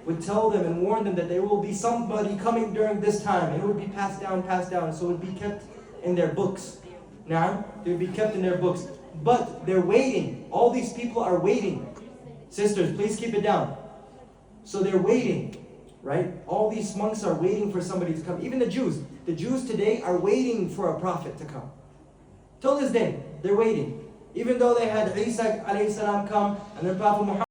and warn them that there will be somebody coming during this time, and it would be passed down, so it would be kept in their books. Now, they would be kept in their books. But they're waiting. All these people are waiting. Sisters, please keep it down. So they're waiting, right? All these monks are waiting for somebody to come. Even the Jews. The Jews today are waiting for a prophet to come. Till this day, they're waiting. Even though they had Isa alayhi salam come, and then Prophet Muhammad